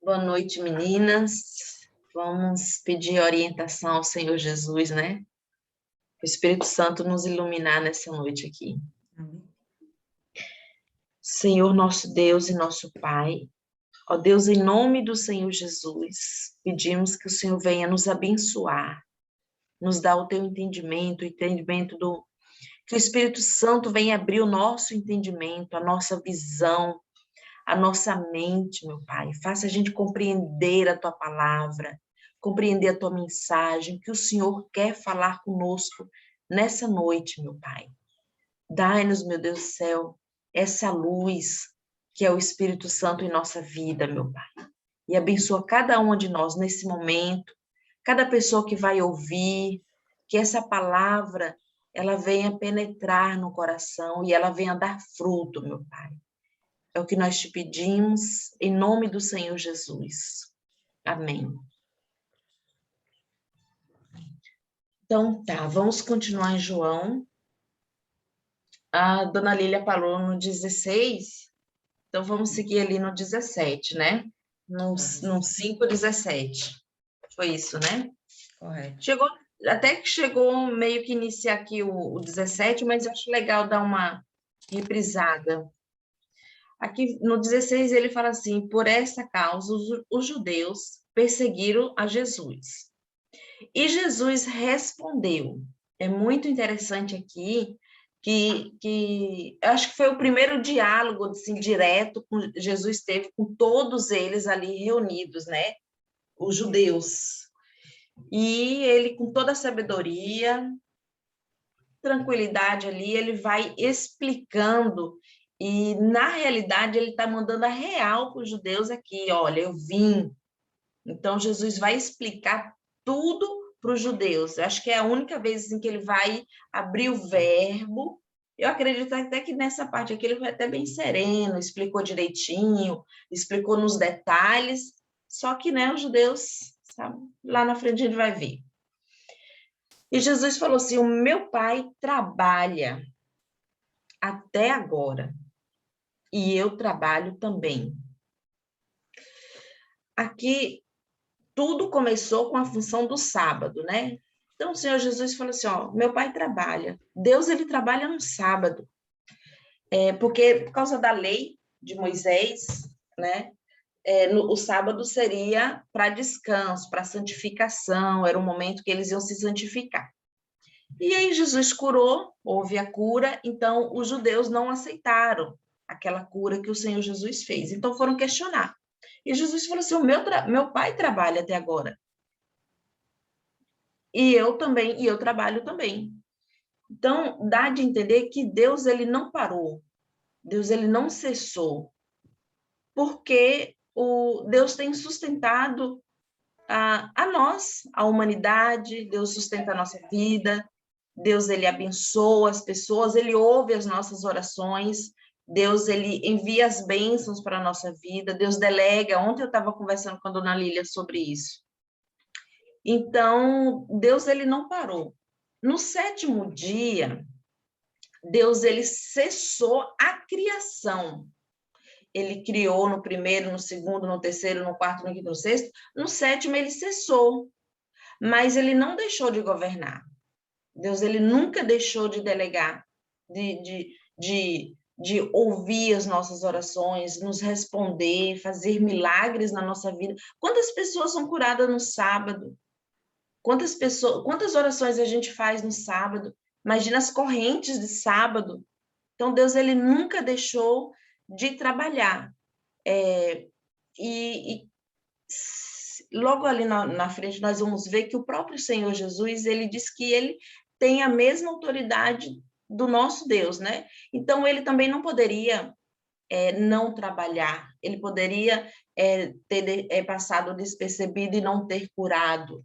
Boa noite, meninas. Vamos pedir orientação ao Senhor Jesus, né? O Espírito Santo nos iluminar nessa noite aqui. Amém. Senhor, nosso Deus e nosso Pai, ó Deus, em nome do Senhor Jesus, pedimos que o Senhor venha nos abençoar, nos dar o teu entendimento, o entendimento do... Que o Espírito Santo venha abrir o nosso entendimento, a nossa visão, a nossa mente, meu Pai. Faça a gente compreender a Tua palavra, compreender a Tua mensagem, que o Senhor quer falar conosco nessa noite, meu Pai. Dai-nos, meu Deus do céu, essa luz que é o Espírito Santo em nossa vida, meu Pai. E abençoa cada uma de nós nesse momento, cada pessoa que vai ouvir, que essa palavra, ela venha penetrar no coração e ela venha dar fruto, meu Pai. É o que nós te pedimos, em nome do Senhor Jesus. Amém. Então, tá, vamos continuar em João. A dona Lília falou no 16, então vamos seguir ali no 17, né? No 5:17. Foi isso, né? Correto. Chegou, até que chegou meio que iniciar aqui o 17, mas eu acho legal dar uma reprisada. Aqui no 16 ele fala assim: por essa causa os judeus perseguiram a Jesus. E Jesus respondeu. É muito interessante aqui que eu acho que foi o primeiro diálogo assim, direto que Jesus teve com todos eles ali reunidos, né? Os judeus. E ele, com toda a sabedoria, tranquilidade ali, ele vai explicando e, na realidade, ele está mandando a real para os judeus aqui, olha, eu vim. Então, Jesus vai explicar tudo para os judeus. Eu acho que é a única vez assim, que ele vai abrir o verbo. Eu acredito até que nessa parte aqui ele foi até bem sereno, explicou direitinho, explicou nos detalhes, só que, né, os judeus, sabe, lá na frente a gente vai ver. E Jesus falou assim, o meu pai trabalha até agora, e eu trabalho também. Aqui, tudo começou com a função do sábado, né? Então, o Senhor Jesus falou assim, ó, meu pai trabalha. Deus, ele trabalha no sábado. Porque, por causa da lei de Moisés, né? O sábado seria para descanso, para santificação, era um momento que eles iam se santificar. E aí Jesus curou, houve a cura, então os judeus não aceitaram aquela cura que o Senhor Jesus fez. Então foram questionar. E Jesus falou assim, meu pai trabalha até agora. E eu também, e eu trabalho também. Então, dá de entender que Deus, ele não parou. Deus, ele não cessou. Porque Deus tem sustentado a nós, a humanidade, Deus sustenta a nossa vida, Deus, ele abençoa as pessoas, ele ouve as nossas orações, Deus, ele envia as bênçãos para a nossa vida, Deus delega. Ontem eu estava conversando com a dona Lília sobre isso. Então, Deus, ele não parou. No 7º dia, Deus, ele cessou a criação. Ele criou no 1º, no 2º, no 3º, no 4º, no 5º, no 6º. No 7º, ele cessou. Mas ele não deixou de governar. Deus, ele nunca deixou de delegar, de ouvir as nossas orações, nos responder, fazer milagres na nossa vida. Quantas pessoas são curadas no sábado? Quantas orações a gente faz no sábado? Imagina as correntes de sábado. Então, Deus, ele nunca deixou de trabalhar. E logo ali na frente nós vamos ver que o próprio Senhor Jesus, ele diz que ele tem a mesma autoridade do nosso Deus, né? Então, ele também não poderia não trabalhar, ele poderia ter passado despercebido e não ter curado.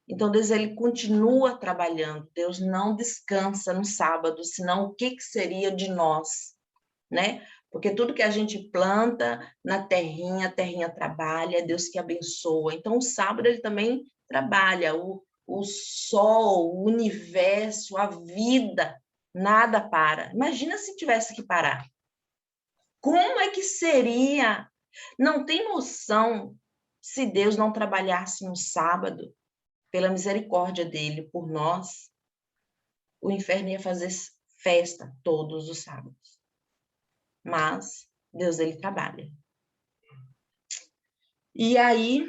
Então, Deus, ele continua trabalhando, Deus não descansa no sábado, senão o que seria de nós, né? Porque tudo que a gente planta na terrinha, a terrinha trabalha, é Deus que abençoa. Então, o sábado ele também trabalha, o sol, o universo, a vida, nada para. Imagina se tivesse que parar. Como é que seria? Não tem noção se Deus não trabalhasse no sábado, pela misericórdia dele por nós, o inferno ia fazer festa todos os sábados. Mas Deus, ele trabalha. E aí,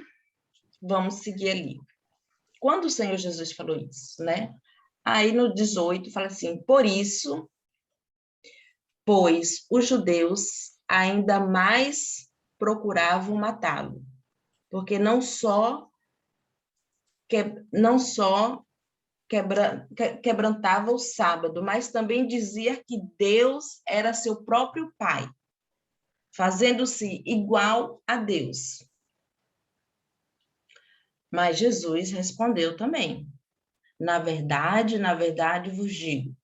vamos seguir ali. Quando o Senhor Jesus falou isso, né? Aí no 18 fala assim: por isso, pois os judeus ainda mais procuravam matá-lo, porque não só quebrantava o sábado, mas também dizia que Deus era seu próprio Pai, fazendo-se igual a Deus. Mas Jesus respondeu também: na verdade vos digo,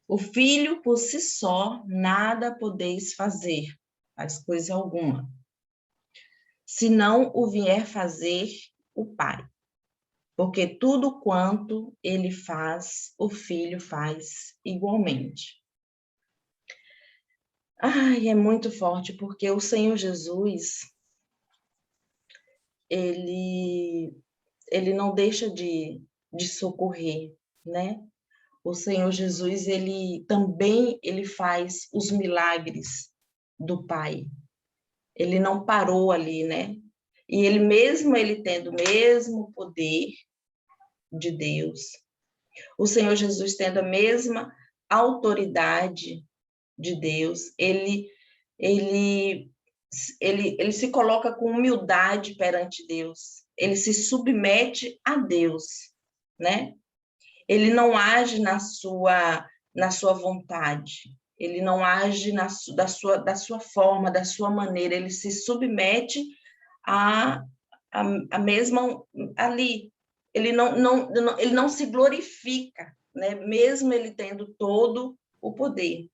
o filho por si só nada podeis fazer, faz coisa alguma, se não o vier fazer o Pai. Porque tudo quanto ele faz, o filho faz igualmente. Ai, é muito forte, porque o Senhor Jesus, ele não deixa de socorrer, né? O Senhor Jesus, ele também faz os milagres do Pai. Ele não parou ali, né? E ele mesmo, ele tendo o mesmo poder de Deus, o Senhor Jesus tendo a mesma autoridade de Deus, ele se coloca com humildade perante Deus, ele se submete a Deus, né? Ele não age na sua vontade, ele não age da sua forma, da sua maneira, ele se submete a mesma ali. Ele não se glorifica, né? Mesmo ele tendo todo o poder.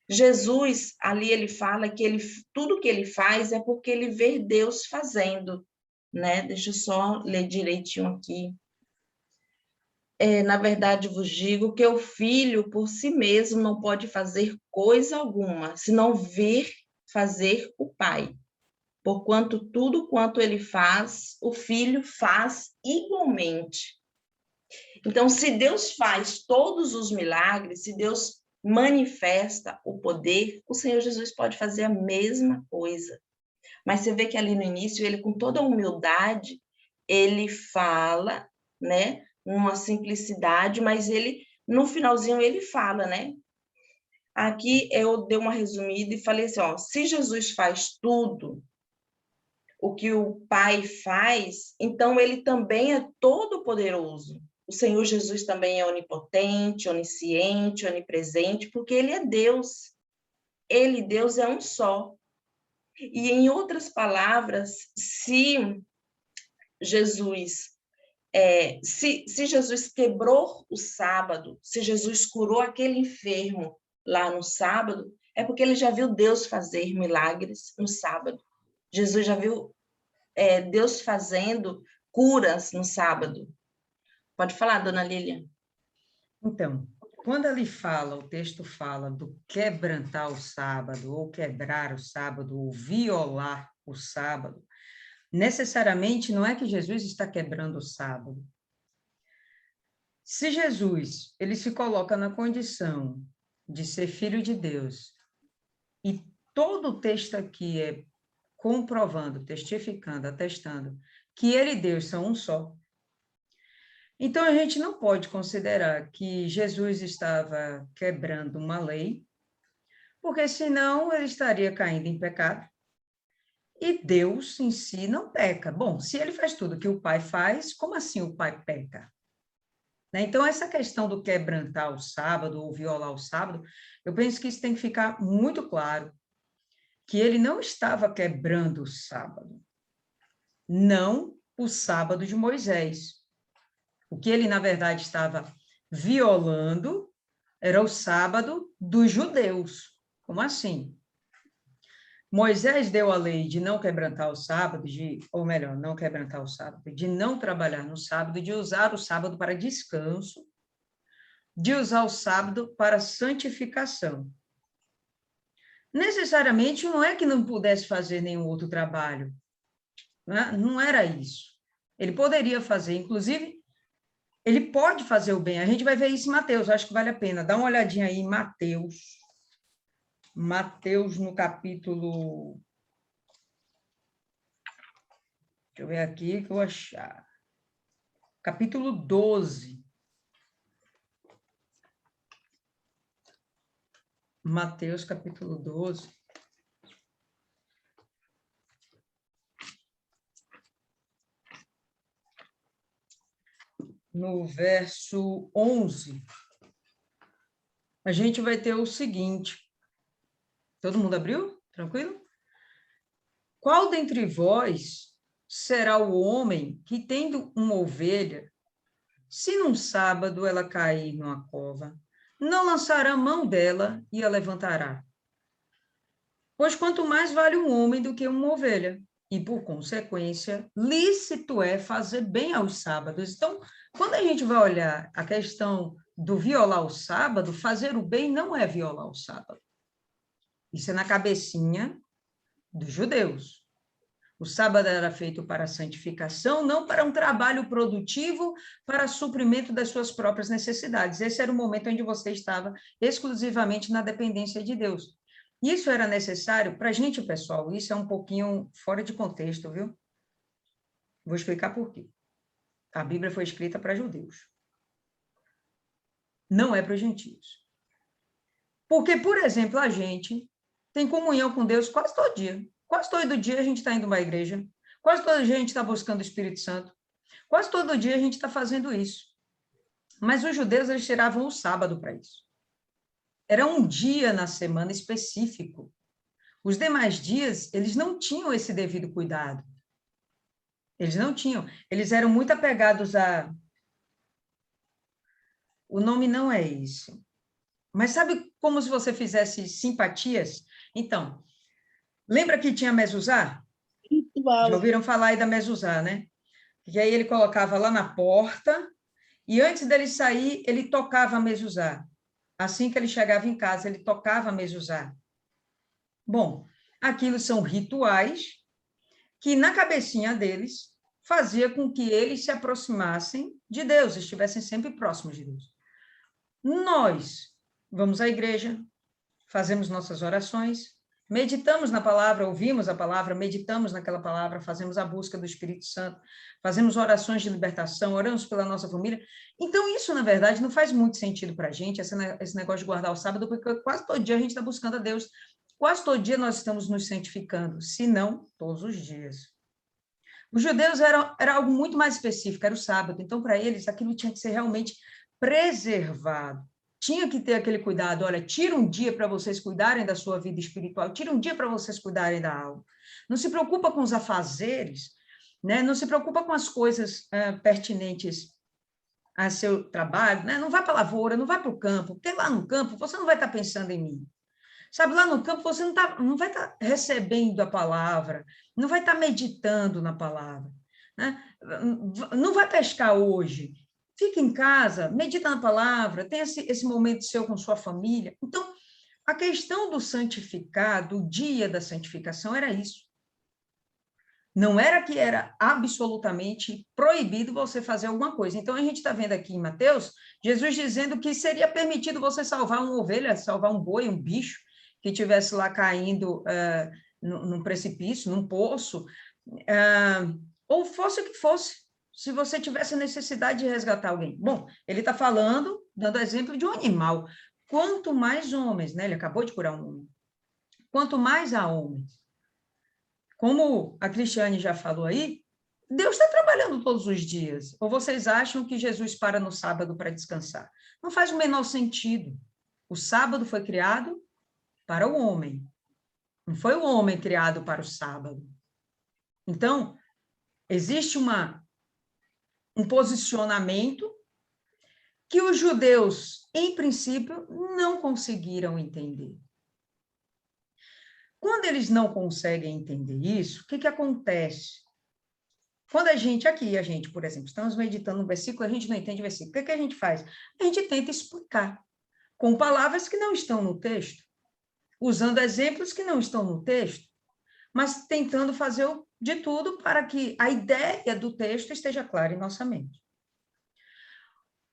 Jesus, ali ele fala que tudo que ele faz é porque ele vê Deus fazendo, né? Deixa eu só ler direitinho aqui. Na verdade, vos digo que o filho por si mesmo não pode fazer coisa alguma, senão ver fazer o pai. Porquanto tudo quanto ele faz, o filho faz igualmente. Então, se Deus faz todos os milagres, se Deus manifesta o poder, o Senhor Jesus pode fazer a mesma coisa. Mas você vê que ali no início, ele com toda a humildade, ele fala, né, numa simplicidade, mas ele, no finalzinho, ele fala, né? Aqui eu dei uma resumida e falei assim, ó, se Jesus faz tudo o que o Pai faz, então ele também é todo poderoso. O Senhor Jesus também é onipotente, onisciente, onipresente, porque ele é Deus. Ele, Deus, é um só. E, em outras palavras, se Jesus quebrou o sábado, se Jesus curou aquele enfermo lá no sábado, é porque ele já viu Deus fazer milagres no sábado. Jesus já viu Deus fazendo curas no sábado. Pode falar, dona Lília. Então, quando o texto fala do quebrantar o sábado, ou quebrar o sábado, ou violar o sábado, necessariamente não é que Jesus está quebrando o sábado. Se Jesus, ele se coloca na condição de ser filho de Deus, e todo o texto aqui é comprovando, testificando, atestando que ele e Deus são um só. Então, a gente não pode considerar que Jesus estava quebrando uma lei, porque senão ele estaria caindo em pecado. E Deus em si não peca. Bom, se ele faz tudo que o Pai faz, como assim o Pai peca? Então, essa questão do quebrantar o sábado ou violar o sábado, eu penso que isso tem que ficar muito claro, que ele não estava quebrando o sábado, não o sábado de Moisés. O que ele, na verdade, estava violando era o sábado dos judeus. Como assim? Moisés deu a lei de não quebrantar o sábado, ou melhor, não quebrantar o sábado, de não trabalhar no sábado, de usar o sábado para descanso, de usar o sábado para santificação. Necessariamente não é que não pudesse fazer nenhum outro trabalho, né? Não era isso. Ele poderia fazer, inclusive, ele pode fazer o bem. A gente vai ver isso em Mateus, acho que vale a pena. Dá uma olhadinha aí em Mateus. Mateus no capítulo... Deixa eu ver aqui que eu vou achar. Capítulo 12. Mateus, capítulo 12. No verso 11, a gente vai ter o seguinte. Todo mundo abriu? Tranquilo? Qual dentre vós será o homem que, tendo uma ovelha, se num sábado ela cair numa cova, não lançará mão dela e a levantará? Pois quanto mais vale um homem do que uma ovelha, e por consequência, lícito é fazer bem aos sábados. Então, quando a gente vai olhar a questão do violar o sábado, fazer o bem não é violar o sábado. Isso é na cabecinha dos judeus. O sábado era feito para a santificação, não para um trabalho produtivo, para suprimento das suas próprias necessidades. Esse era o momento onde você estava exclusivamente na dependência de Deus. Isso era necessário para a gente, pessoal, isso é um pouquinho fora de contexto, viu? Vou explicar por quê. A Bíblia foi escrita para judeus. Não é para os gentios. Porque, por exemplo, a gente tem comunhão com Deus quase todo dia. Quase todo dia a gente está indo a uma igreja. Quase todo dia a gente está buscando o Espírito Santo. Quase todo dia a gente está fazendo isso. Mas os judeus, eles tiravam o sábado para isso. Era um dia na semana específico. Os demais dias, eles não tinham esse devido cuidado. Eles não tinham. Eles eram muito apegados a... O nome não é esse. Mas sabe como se você fizesse simpatias? Então, lembra que tinha mezuzá? Ritual. Já ouviram falar aí da mezuzá, né? E aí ele colocava lá na porta e antes dele sair, ele tocava a mezuzá. Assim que ele chegava em casa, ele tocava a mezuzá. Bom, aquilo são rituais que na cabecinha deles fazia com que eles se aproximassem de Deus, estivessem sempre próximos de Deus. Nós vamos à igreja, fazemos nossas orações, meditamos na palavra, ouvimos a palavra, meditamos naquela palavra, fazemos a busca do Espírito Santo, fazemos orações de libertação, oramos pela nossa família. Então, isso, na verdade, não faz muito sentido para a gente, esse negócio de guardar o sábado, porque quase todo dia a gente está buscando a Deus, quase todo dia nós estamos nos santificando, se não todos os dias. Os judeus era algo muito mais específico, era o sábado, então, para eles, aquilo tinha que ser realmente preservado. Tinha que ter aquele cuidado, olha, tira um dia para vocês cuidarem da sua vida espiritual, tira um dia para vocês cuidarem da alma. Não se preocupa com os afazeres, né? Não se preocupa com as coisas pertinentes a seu trabalho, né? Não vai para a lavoura, não vai para o campo, porque lá no campo você não vai estar pensando em mim. Sabe, lá no campo você não vai estar recebendo a palavra, não vai estar meditando na palavra, né? Não vai pescar hoje, fica em casa, medita na palavra, tem esse momento seu com sua família. Então, a questão do santificar, do dia da santificação, era isso. Não era que era absolutamente proibido você fazer alguma coisa. Então, a gente está vendo aqui em Mateus, Jesus dizendo que seria permitido você salvar uma ovelha, salvar um boi, um bicho, que estivesse lá caindo num precipício, num poço, ou fosse o que fosse, se você tivesse necessidade de resgatar alguém. Bom, ele está falando, dando exemplo de um animal. Quanto mais homens, né? Ele acabou de curar um homem. Quanto mais há homens. Como a Cristiane já falou aí, Deus está trabalhando todos os dias. Ou vocês acham que Jesus para no sábado para descansar? Não faz o menor sentido. O sábado foi criado para o homem. Não foi o homem criado para o sábado. Então, existe um posicionamento que os judeus, em princípio, não conseguiram entender. Quando eles não conseguem entender isso, o que acontece? Quando a gente, por exemplo, estamos meditando um versículo, a gente não entende o versículo. O que a gente faz? A gente tenta explicar com palavras que não estão no texto, usando exemplos que não estão no texto. mas tentando fazer de tudo para que a ideia do texto esteja clara em nossa mente.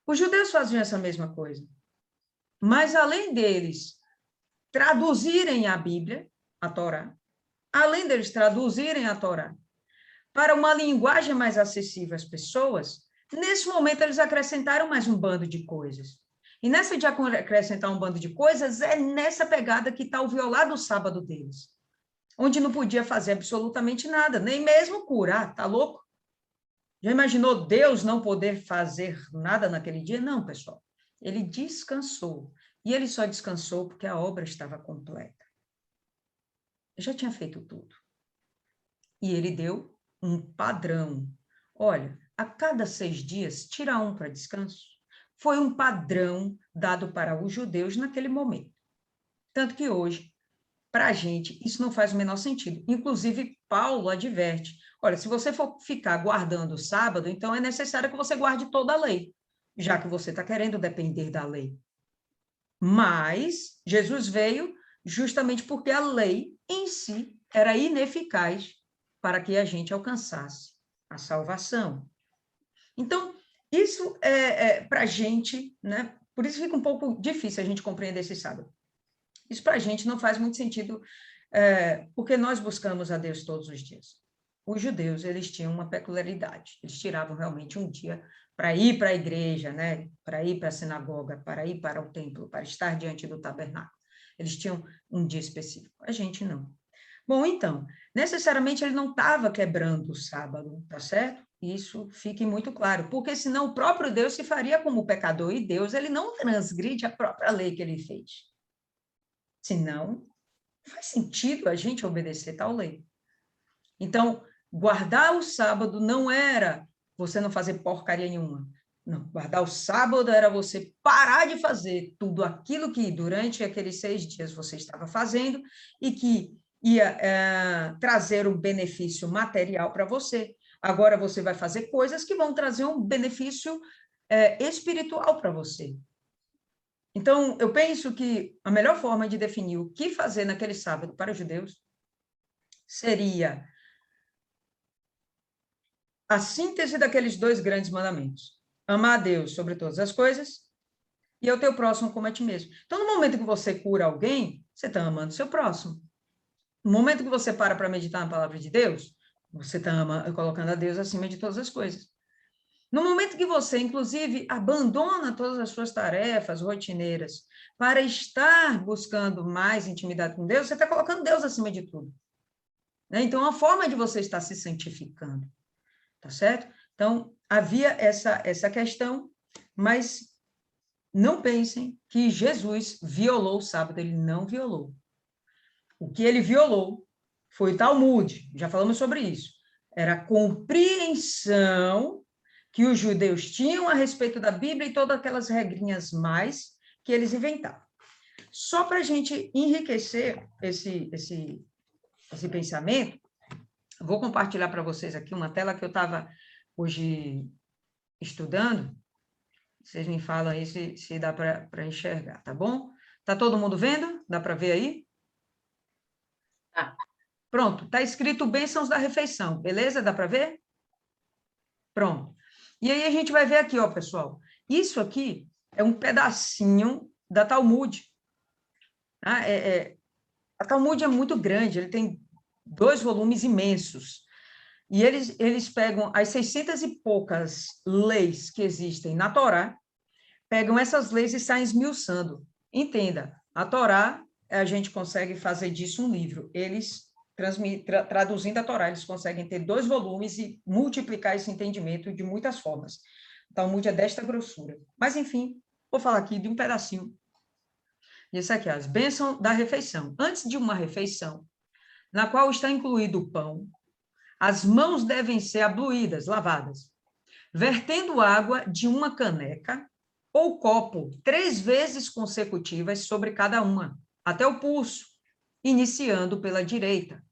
Os judeus faziam essa mesma coisa, mas além deles traduzirem a Bíblia, a Torá, além deles traduzirem a Torá para uma linguagem mais acessível às pessoas, nesse momento eles acrescentaram mais um bando de coisas. E nessa de acrescentar um bando de coisas, é nessa pegada que está o violar do sábado deles, onde não podia fazer absolutamente nada, nem mesmo curar, tá louco? Já imaginou Deus não poder fazer nada naquele dia? Não, pessoal. Ele descansou. E ele só descansou porque a obra estava completa. Ele já tinha feito tudo. E ele deu um padrão. Olha, a cada 6 dias, tira um para descanso. Foi um padrão dado para os judeus naquele momento. Tanto que hoje, para a gente, isso não faz o menor sentido. Inclusive, Paulo adverte, olha, se você for ficar guardando o sábado, então é necessário que você guarde toda a lei, já que você está querendo depender da lei. Mas Jesus veio justamente porque a lei em si era ineficaz para que a gente alcançasse a salvação. Então, isso para a gente, né? Por isso fica um pouco difícil a gente compreender esse sábado. Isso para a gente não faz muito sentido, porque nós buscamos a Deus todos os dias. Os judeus, eles tinham uma peculiaridade, eles tiravam realmente um dia para ir para a igreja, né? Para ir para a sinagoga, para ir para o templo, para estar diante do tabernáculo. Eles tinham um dia específico, a gente não. Bom, então, necessariamente ele não estava quebrando o sábado, tá certo? Isso fique muito claro, porque senão o próprio Deus se faria como pecador, e Deus, ele não transgride a própria lei que ele fez. Senão, não faz sentido a gente obedecer tal lei. Então, guardar o sábado não era você não fazer porcaria nenhuma. Não, guardar o sábado era você parar de fazer tudo aquilo que durante aqueles 6 dias você estava fazendo e que ia trazer um benefício material para você. Agora você vai fazer coisas que vão trazer um benefício espiritual para você. Então, eu penso que a melhor forma de definir o que fazer naquele sábado para os judeus seria a síntese daqueles 2 grandes mandamentos. Amar a Deus sobre todas as coisas e ao teu próximo como a ti mesmo. Então, no momento que você cura alguém, você está amando o seu próximo. No momento que você para meditar na palavra de Deus, você está colocando a Deus acima de todas as coisas. No momento que você, inclusive, abandona todas as suas tarefas rotineiras para estar buscando mais intimidade com Deus, você está colocando Deus acima de tudo. Né? Então, a forma de você estar se santificando, tá certo? Então, havia essa questão, mas não pensem que Jesus violou o sábado, ele não violou. O que ele violou foi o Talmud, já falamos sobre isso. Era a compreensão que os judeus tinham a respeito da Bíblia e todas aquelas regrinhas mais que eles inventavam. Só para a gente enriquecer esse pensamento, vou compartilhar para vocês aqui uma tela que eu estava hoje estudando. Vocês me falam aí se dá para enxergar, tá bom? Tá todo mundo vendo? Dá para ver aí? Tá. Pronto, está escrito bênçãos da refeição, beleza? Dá para ver? Pronto. E aí a gente vai ver aqui, ó, pessoal. Isso aqui é um pedacinho da Talmud. Tá? A Talmud é muito grande, ele tem 2 volumes imensos. E eles pegam as 600 e poucas leis que existem na Torá, pegam essas leis e saem esmiuçando. Entenda, a Torá, a gente consegue fazer disso um livro. Eles, traduzindo a Torá, eles conseguem ter 2 volumes e multiplicar esse entendimento de muitas formas. O Talmud é desta grossura. Mas, enfim, vou falar aqui de um pedacinho. Isso aqui, as bênçãos da refeição. Antes de uma refeição, na qual está incluído o pão, as mãos devem ser abluídas, lavadas, vertendo água de uma caneca ou copo 3 vezes consecutivas sobre cada uma, até o pulso, iniciando pela direita,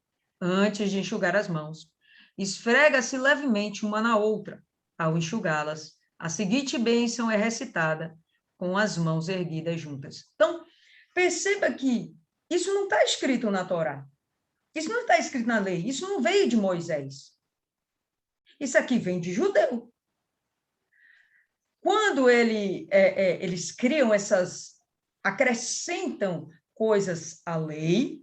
antes de enxugar as mãos. Esfrega-se levemente uma na outra. Ao enxugá-las, a seguinte bênção é recitada com as mãos erguidas juntas. Então, perceba que isso não está escrito na Torá. Isso não está escrito na lei, isso não veio de Moisés. Isso aqui vem de judeu. Quando eles criam acrescentam coisas à lei,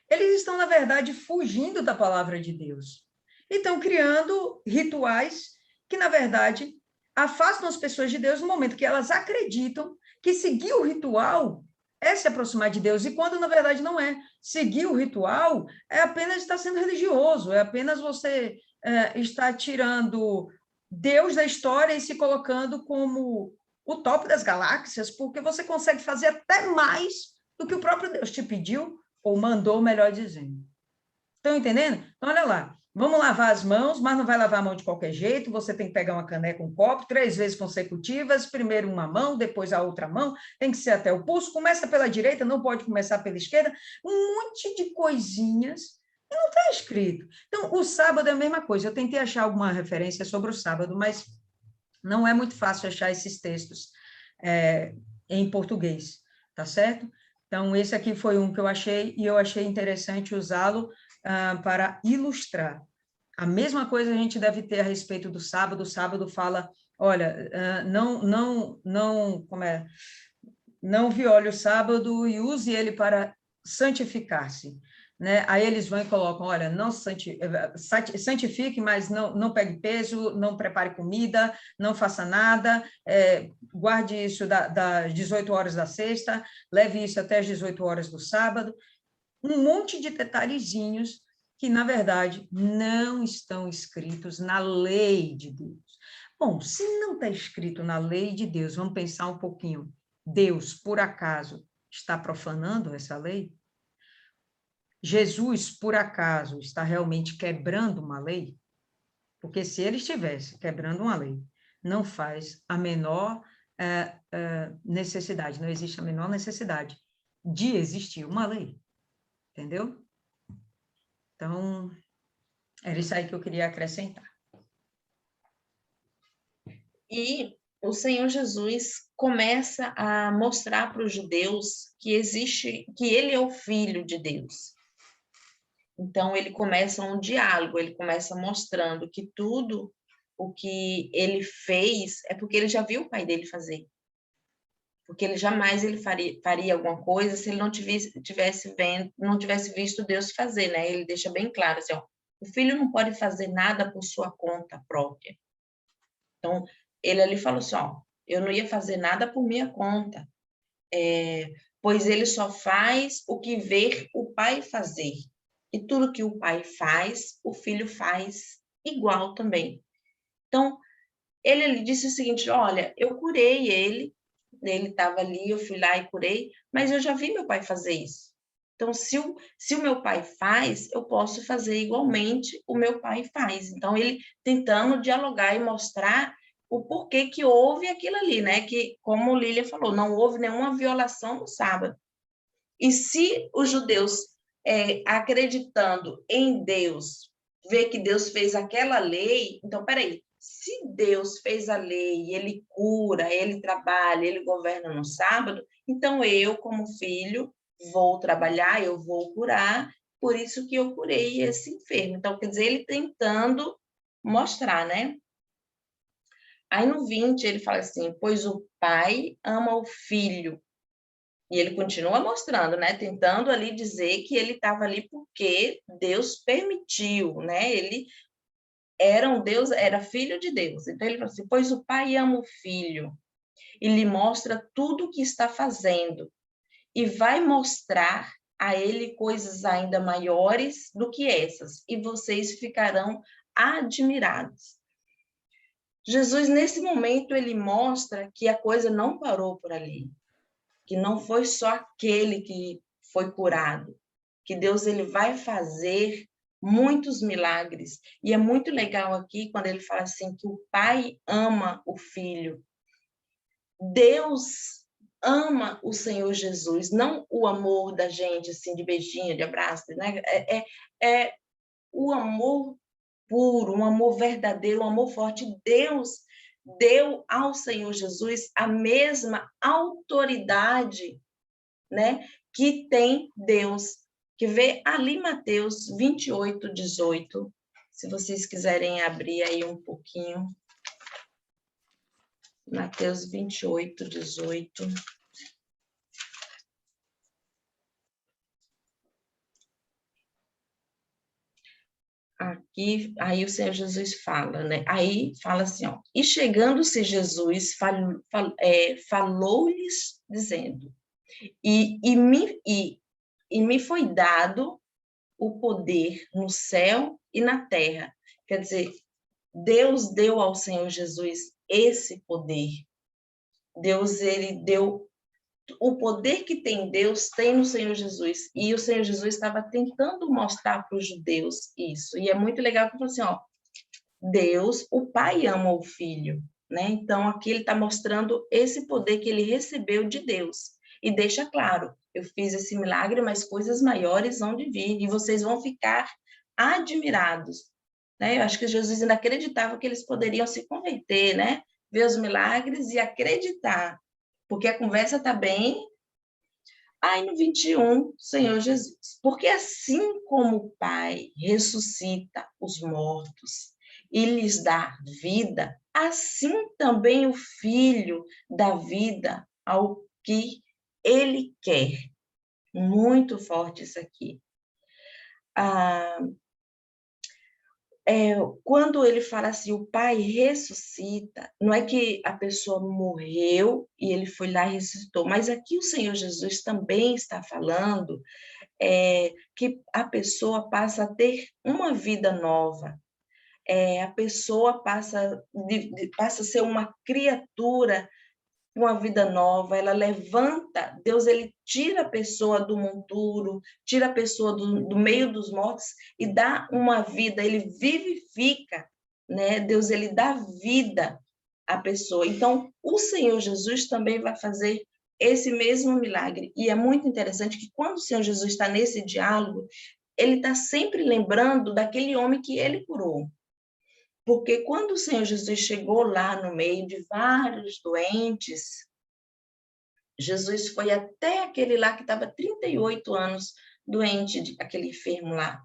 eles estão, na verdade, fugindo da palavra de Deus. E estão criando rituais que, na verdade, afastam as pessoas de Deus no momento que elas acreditam que seguir o ritual é se aproximar de Deus, e quando, na verdade, não é. Seguir o ritual é apenas estar sendo religioso, é apenas você estar tirando Deus da história e se colocando como o topo das galáxias, porque você consegue fazer até mais do que o próprio Deus te pediu, ou mandou, melhor dizendo. Estão entendendo? Então, olha lá, vamos lavar as mãos, mas não vai lavar a mão de qualquer jeito, você tem que pegar uma caneca, um copo, 3 vezes consecutivas, primeiro uma mão, depois a outra mão, tem que ser até o pulso, começa pela direita, não pode começar pela esquerda, um monte de coisinhas que não está escrito. Então, o sábado é a mesma coisa, eu tentei achar alguma referência sobre o sábado, mas não é muito fácil achar esses textos em português, tá certo? Então, esse aqui foi um que eu achei, e eu achei interessante usá-lo para ilustrar. A mesma coisa a gente deve ter a respeito do sábado. O sábado fala, olha, não viole o sábado e use ele para santificar-se. Né? Aí eles vão e colocam, olha, não santifique, mas não pegue peso, não prepare comida, não faça nada, guarde isso das 18 horas da sexta, leve isso até as 18 horas do sábado. Um monte de detalhezinhos que, na verdade, não estão escritos na lei de Deus. Bom, se não está escrito na lei de Deus, vamos pensar um pouquinho. Deus, por acaso, está profanando essa lei? Jesus, por acaso, está realmente quebrando uma lei? Porque se ele estivesse quebrando uma lei, não faz a menor necessidade, não existe a menor necessidade de existir uma lei. Entendeu? Então, era isso aí que eu queria acrescentar. E o Senhor Jesus começa a mostrar para os judeus que ele é o Filho de Deus. Então, ele começa um diálogo, ele começa mostrando que tudo o que ele fez é porque ele já viu o pai dele fazer. Porque ele jamais faria alguma coisa se ele não tivesse visto Deus fazer, né? Ele deixa bem claro assim, ó, o filho não pode fazer nada por sua conta própria. Então, ele ali falou assim, ó, eu não ia fazer nada por minha conta, pois ele só faz o que vê o pai fazer. E tudo que o pai faz, o filho faz igual também. Então, ele disse o seguinte, olha, eu curei ele estava ali, eu fui lá e curei, mas eu já vi meu pai fazer isso. Então, se o meu pai faz, eu posso fazer igualmente o meu pai faz. Então, ele tentando dialogar e mostrar o porquê que houve aquilo ali, né? Que, como Lília falou, não houve nenhuma violação no sábado. E se os judeus, acreditando em Deus, ver que Deus fez aquela lei, então, peraí, se Deus fez a lei, ele cura, ele trabalha, ele governa no sábado, então eu, como filho, vou trabalhar, eu vou curar, por isso que eu curei esse enfermo. Então, quer dizer, ele tentando mostrar, né? Aí no 20 ele fala assim, pois o pai ama o filho. E ele continua mostrando, né? Tentando ali dizer que ele estava ali porque Deus permitiu, né? Ele era um Deus, era filho de Deus. Então ele fala assim: pois o pai ama o filho e lhe mostra tudo o que está fazendo e vai mostrar a ele coisas ainda maiores do que essas, e vocês ficarão admirados. Jesus, nesse momento, ele mostra que a coisa não parou por ali, que não foi só aquele que foi curado, que Deus ele vai fazer muitos milagres. E é muito legal aqui quando ele fala assim que o pai ama o filho. Deus ama o Senhor Jesus, não o amor da gente, assim, de beijinho, de abraço, né? É o amor puro, um amor verdadeiro, um amor forte. Deus deu ao Senhor Jesus a mesma autoridade, né, que tem Deus, que vê ali Mateus 28, 18, se vocês quiserem abrir aí um pouquinho. Mateus 28, 18. Aqui, aí o Senhor Jesus fala, né? Aí fala assim, ó. E chegando-se Jesus, falou-lhes, dizendo, e me foi dado o poder no céu e na terra. Quer dizer, Deus deu ao Senhor Jesus esse poder. Deus, ele deu o poder que tem Deus, tem no Senhor Jesus. E o Senhor Jesus estava tentando mostrar para os judeus isso. E é muito legal que ele falou assim, ó, Deus, o Pai ama o Filho, né? Então, aqui ele está mostrando esse poder que ele recebeu de Deus. E deixa claro, eu fiz esse milagre, mas coisas maiores vão de vir, e vocês vão ficar admirados. Né? Eu acho que Jesus ainda acreditava que eles poderiam se converter, né? Ver os milagres e acreditar. Porque a conversa está bem. Aí no 21, Senhor Jesus. Porque assim como o Pai ressuscita os mortos e lhes dá vida, assim também o Filho dá vida ao que ele quer. Muito forte isso aqui. Quando ele fala assim, o Pai ressuscita, não é que a pessoa morreu e ele foi lá e ressuscitou, mas aqui o Senhor Jesus também está falando que a pessoa passa a ter uma vida nova, a pessoa passa a ser uma criatura, uma vida nova, ela levanta, Deus ele tira a pessoa do monturo, tira a pessoa do meio dos mortos e dá uma vida, ele vivifica, né? Deus ele dá vida à pessoa. Então, o Senhor Jesus também vai fazer esse mesmo milagre. E é muito interessante que quando o Senhor Jesus está nesse diálogo, ele está sempre lembrando daquele homem que ele curou. Porque quando o Senhor Jesus chegou lá no meio de vários doentes, Jesus foi até aquele lá que estava 38 anos doente, aquele enfermo lá.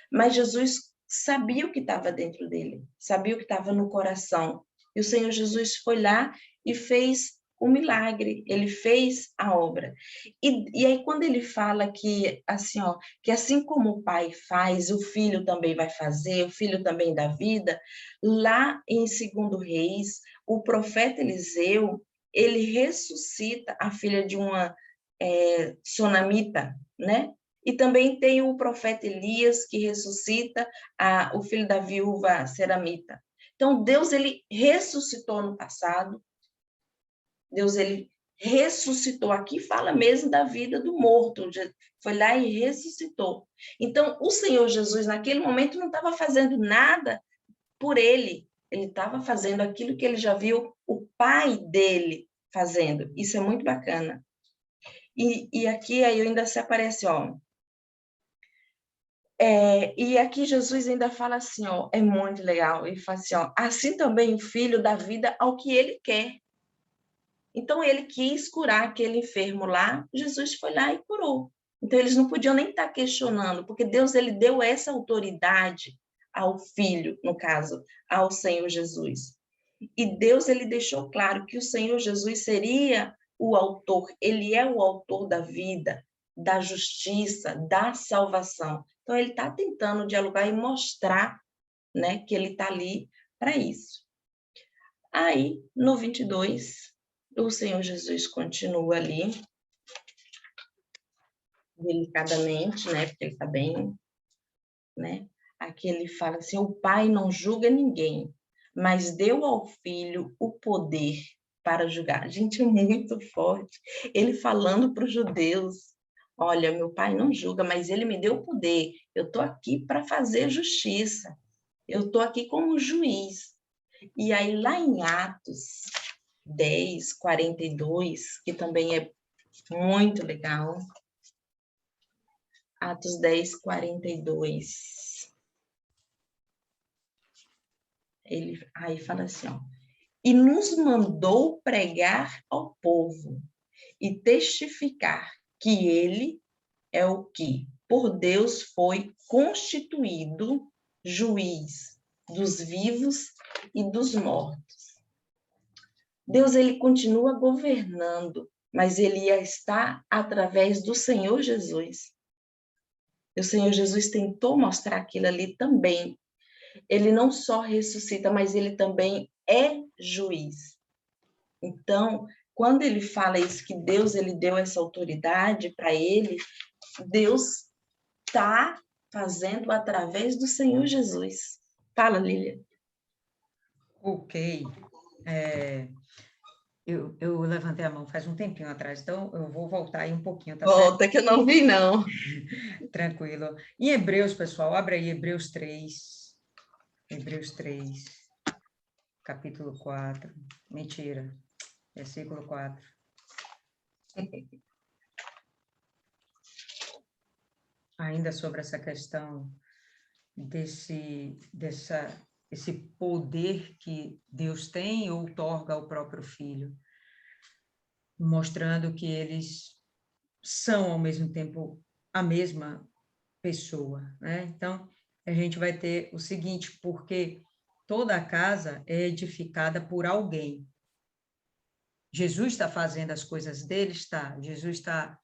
Mas Jesus sabia o que estava dentro dele, sabia o que estava no coração. E o Senhor Jesus foi lá e fez o milagre, ele fez a obra. E aí quando ele fala que assim, ó, que assim como o Pai faz, o Filho também vai fazer, o Filho também dá vida, lá em 2 Reis, o profeta Eliseu, ele ressuscita a filha de uma sonamita, né? E também tem o profeta Elias, que ressuscita o filho da viúva seramita. Então, Deus, ele ressuscitou no passado, Deus, ele ressuscitou. Aqui fala mesmo da vida do morto, foi lá e ressuscitou. Então, o Senhor Jesus, naquele momento, não estava fazendo nada por ele estava fazendo aquilo que ele já viu o pai dele fazendo. Isso é muito bacana. E aqui aí ainda se aparece, ó, e aqui Jesus ainda fala assim, ó, é muito legal, ele fala assim, ó, assim também o Filho dá vida ao que ele quer. Então, ele quis curar aquele enfermo lá, Jesus foi lá e curou. Então, eles não podiam nem estar questionando, porque Deus, ele deu essa autoridade ao Filho, no caso, ao Senhor Jesus. E Deus, ele deixou claro que o Senhor Jesus seria o autor, ele é o autor da vida, da justiça, da salvação. Então, ele está tentando dialogar e mostrar, né, que ele está ali para isso. Aí, no 22, o Senhor Jesus continua ali, delicadamente, né, porque ele está bem, né? Aqui ele fala assim, o Pai não julga ninguém, mas deu ao Filho o poder para julgar. Gente, é muito forte. Ele falando para os judeus, olha, meu Pai não julga, mas ele me deu o poder. Eu estou aqui para fazer justiça. Eu estou aqui como juiz. E aí, lá em Atos 10, 42, que também é muito legal. Atos 10, 42. Ele aí fala assim, ó, e nos mandou pregar ao povo e testificar que ele é o quê? por Deus foi constituído juiz dos vivos e dos mortos. Deus, ele continua governando, mas ele está através do Senhor Jesus. E o Senhor Jesus tentou mostrar aquilo ali também. Ele não só ressuscita, mas ele também é juiz. Então, quando ele fala isso, que Deus ele deu essa autoridade para ele, Deus está fazendo através do Senhor Jesus. Fala, Lília. Ok. Eu levantei a mão faz um tempinho atrás, então eu vou voltar aí um pouquinho, tá certo? Volta, que eu não vi, não. Tranquilo. Em Hebreus, pessoal, abre aí Hebreus 3. Hebreus 3, capítulo 4. Mentira, versículo 4. Ainda sobre essa questão esse poder que Deus tem e outorga ao próprio Filho, mostrando que eles são, ao mesmo tempo, a mesma pessoa, né? Então, a gente vai ter o seguinte, porque toda a casa é edificada por alguém. Jesus está fazendo as coisas dele, está. Jesus está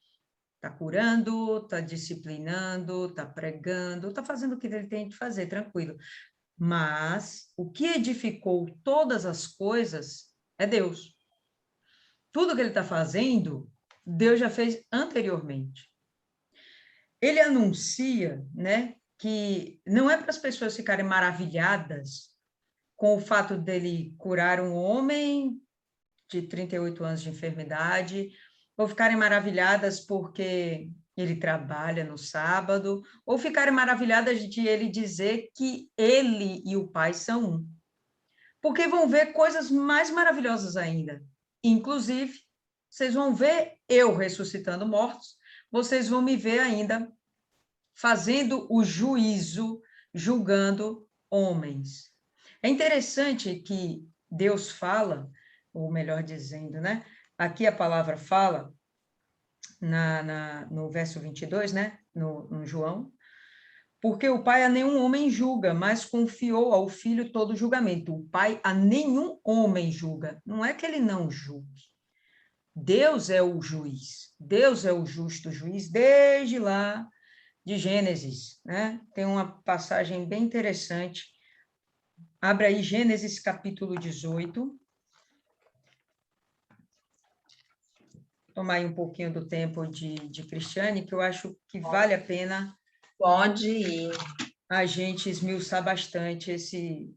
curando, está disciplinando, está pregando, está fazendo o que ele tem que fazer, tranquilo. Mas o que edificou todas as coisas é Deus. Tudo que ele está fazendo, Deus já fez anteriormente. Ele anuncia, né, que não é para as pessoas ficarem maravilhadas com o fato dele curar um homem de 38 anos de enfermidade, ou ficarem maravilhadas porque ele trabalha no sábado, ou ficarem maravilhadas de ele dizer que ele e o Pai são um. Porque vão ver coisas mais maravilhosas ainda. Inclusive, vocês vão ver eu ressuscitando mortos, vocês vão me ver ainda fazendo o juízo, julgando homens. É interessante que Deus fala, ou melhor dizendo, né? Aqui a palavra fala, no verso 22, né? No João, porque o Pai a nenhum homem julga, mas confiou ao Filho todo o julgamento. O Pai a nenhum homem julga. Não é que ele não julgue. Deus é o juiz. Deus é o justo juiz desde lá de Gênesis, né? Tem uma passagem bem interessante. Abra aí Gênesis capítulo 18. Tomar aí um pouquinho do tempo de Cristiane, que eu acho que vale a pena. Pode ir. A gente esmiuçar bastante esse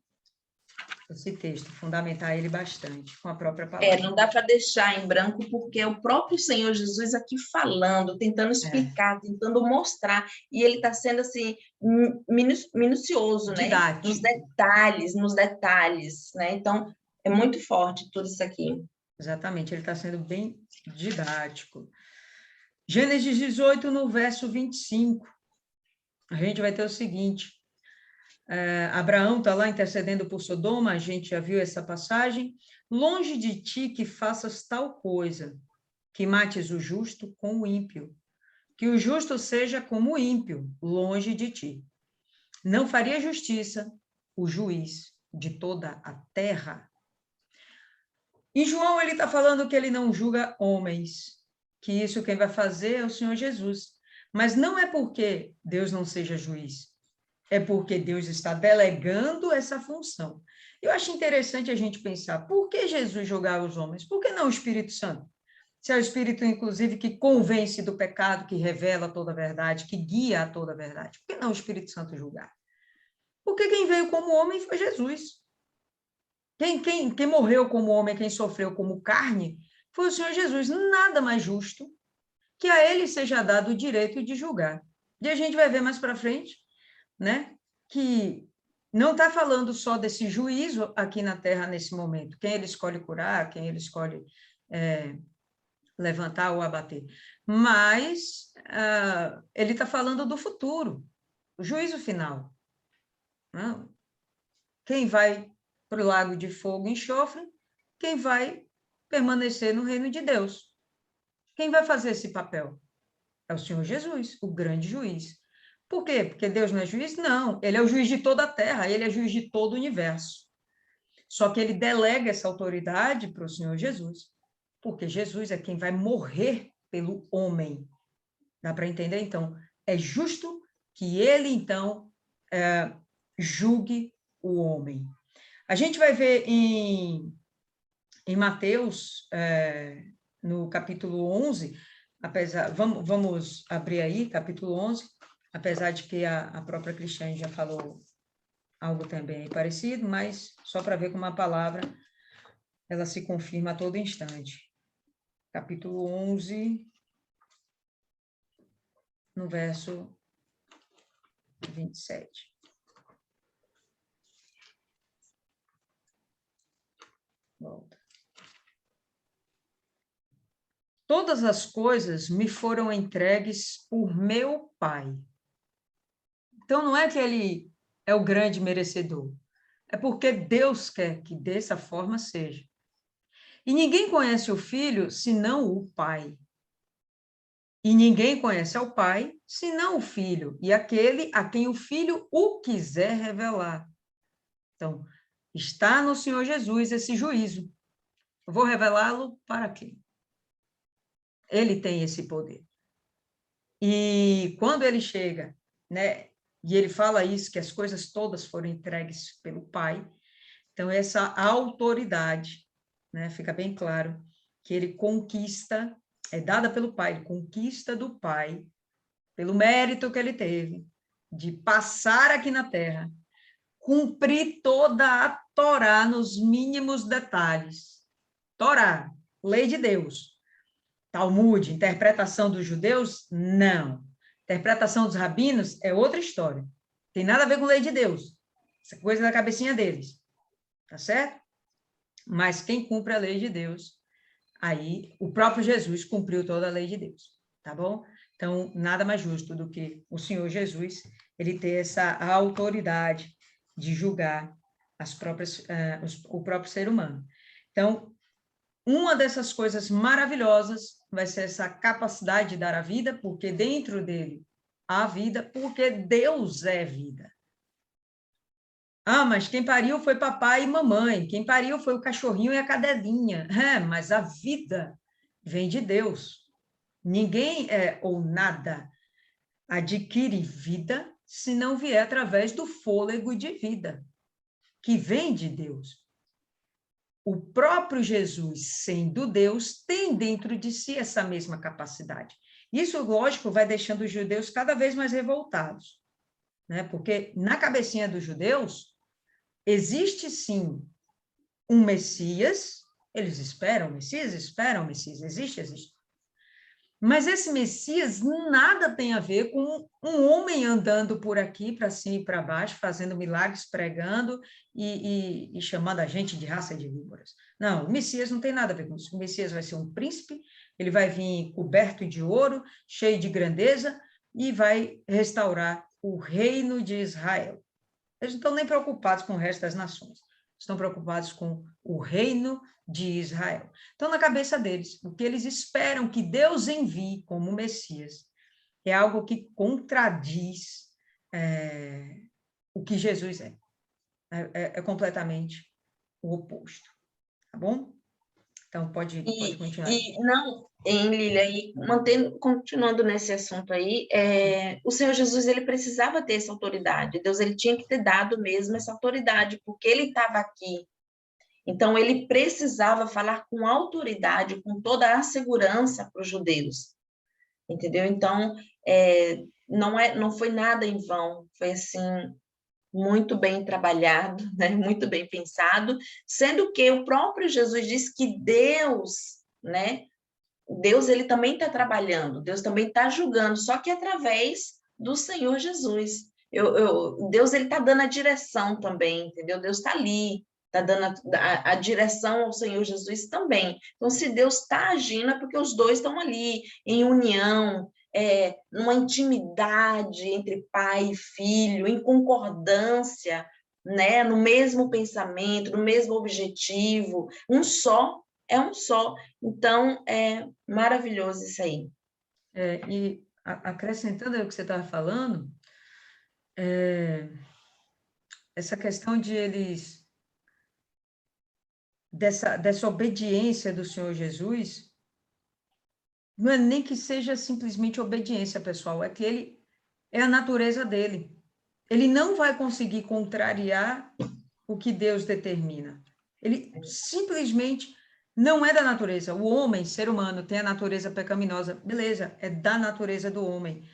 texto, fundamentar ele bastante com a própria palavra. Não dá para deixar em branco, porque é o próprio Senhor Jesus aqui falando, tentando explicar, tentando mostrar, e ele está sendo assim, minucioso, didático, né? Nos detalhes, né? Então, é muito forte tudo isso aqui. Exatamente, ele está sendo bem didático. Gênesis 18, no verso 25, a gente vai ter o seguinte, Abraão está lá intercedendo por Sodoma, a gente já viu essa passagem. Longe de ti que faças tal coisa, que mates o justo com o ímpio, que o justo seja como o ímpio, longe de ti. Não faria justiça o juiz de toda a terra. Em João, ele está falando que ele não julga homens, que isso quem vai fazer é o Senhor Jesus. Mas não é porque Deus não seja juiz, é porque Deus está delegando essa função. Eu acho interessante a gente pensar, por que Jesus julgar os homens? Por que não o Espírito Santo? Se é o Espírito, inclusive, que convence do pecado, que revela toda a verdade, que guia a toda a verdade. Por que não o Espírito Santo julgar? Porque quem veio como homem foi Jesus. Quem morreu como homem, quem sofreu como carne, foi o Senhor Jesus. Nada mais justo que a ele seja dado o direito de julgar. E a gente vai ver mais para frente, né, que não está falando só desse juízo aqui na Terra nesse momento, quem ele escolhe curar, quem ele escolhe levantar ou abater, mas ele está falando do futuro, o juízo final. Não? Quem vai para o lago de fogo e enxofre, quem vai permanecer no reino de Deus. Quem vai fazer esse papel? É o Senhor Jesus, o grande juiz. Por quê? Porque Deus não é juiz? Não, ele é o juiz de toda a terra, ele é juiz de todo o universo. Só que ele delega essa autoridade para o Senhor Jesus, porque Jesus é quem vai morrer pelo homem. Dá para entender? Então, é justo que ele, então, julgue o homem. A gente vai ver em Mateus, no capítulo 11, vamos abrir aí, capítulo 11, apesar de que a própria Cristiane já falou algo também parecido, mas só para ver como a palavra ela se confirma a todo instante. Capítulo 11, no verso 27. Volta. Todas as coisas me foram entregues por meu Pai. Então, não é que ele é o grande merecedor, é porque Deus quer que dessa forma seja. E ninguém conhece o Filho senão o Pai. E ninguém conhece ao Pai senão o Filho, e aquele a quem o Filho o quiser revelar. Então, está no Senhor Jesus esse juízo. Eu vou revelá-lo para quem? Ele tem esse poder. E quando ele chega, né, e ele fala isso, que as coisas todas foram entregues pelo Pai, então essa autoridade, né, fica bem claro que ele conquista, é dada pelo Pai, ele conquista do Pai, pelo mérito que ele teve, de passar aqui na Terra, cumprir toda a Torá nos mínimos detalhes. Torá, lei de Deus. Talmud, interpretação dos judeus? Não. Interpretação dos rabinos é outra história. Tem nada a ver com lei de Deus. Essa coisa da cabecinha deles. Tá certo? Mas quem cumpre a lei de Deus, aí o próprio Jesus cumpriu toda a lei de Deus. Tá bom? Então, nada mais justo do que o Senhor Jesus, ele ter essa autoridade de julgar o próprio ser humano. Então, uma dessas coisas maravilhosas vai ser essa capacidade de dar a vida, porque dentro dele há vida, porque Deus é vida. Ah, mas quem pariu foi papai e mamãe, quem pariu foi o cachorrinho e a cadelinha. Mas a vida vem de Deus. Ninguém ou nada adquire vida se não vier através do fôlego de vida, que vem de Deus. O próprio Jesus, sendo Deus, tem dentro de si essa mesma capacidade. Isso, lógico, vai deixando os judeus cada vez mais revoltados, né? Porque na cabecinha dos judeus, existe sim um Messias, eles esperam o Messias, existe. Mas esse Messias nada tem a ver com um homem andando por aqui, para cima e para baixo, fazendo milagres, pregando e chamando a gente de raça de víboras. Não, o Messias não tem nada a ver com isso. O Messias vai ser um príncipe, ele vai vir coberto de ouro, cheio de grandeza, e vai restaurar o reino de Israel. Eles não estão nem preocupados com o resto das nações. Estão preocupados com o reino de Israel. Então, na cabeça deles, o que eles esperam que Deus envie como Messias é algo que contradiz o que Jesus é. É completamente o oposto. Tá bom? Então, pode continuar. Lília, e continuando nesse assunto aí, o Senhor Jesus, ele precisava ter essa autoridade. Deus, ele tinha que ter dado mesmo essa autoridade, porque ele estava aqui. Então, ele precisava falar com autoridade, com toda a segurança para os judeus. Entendeu? Então, não foi nada em vão, foi assim, muito bem trabalhado, né? Muito bem pensado, sendo que o próprio Jesus disse que Deus, né? Deus, ele também está trabalhando, Deus também está julgando, só que através do Senhor Jesus. Deus, ele está dando a direção também, entendeu? Deus está ali, está dando a direção ao Senhor Jesus também. Então, se Deus está agindo, é porque os dois estão ali, em união, numa intimidade entre pai e filho, em concordância, né? No mesmo pensamento, no mesmo objetivo, um só. É um só. Então, é maravilhoso isso aí. E acrescentando o que você estava falando, essa questão de eles, dessa obediência do Senhor Jesus, não é nem que seja simplesmente obediência, pessoal, é que ele é a natureza dele. Ele não vai conseguir contrariar o que Deus determina. Ele simplesmente não é da natureza. O homem, ser humano, tem a natureza pecaminosa. Beleza, é da natureza do homem.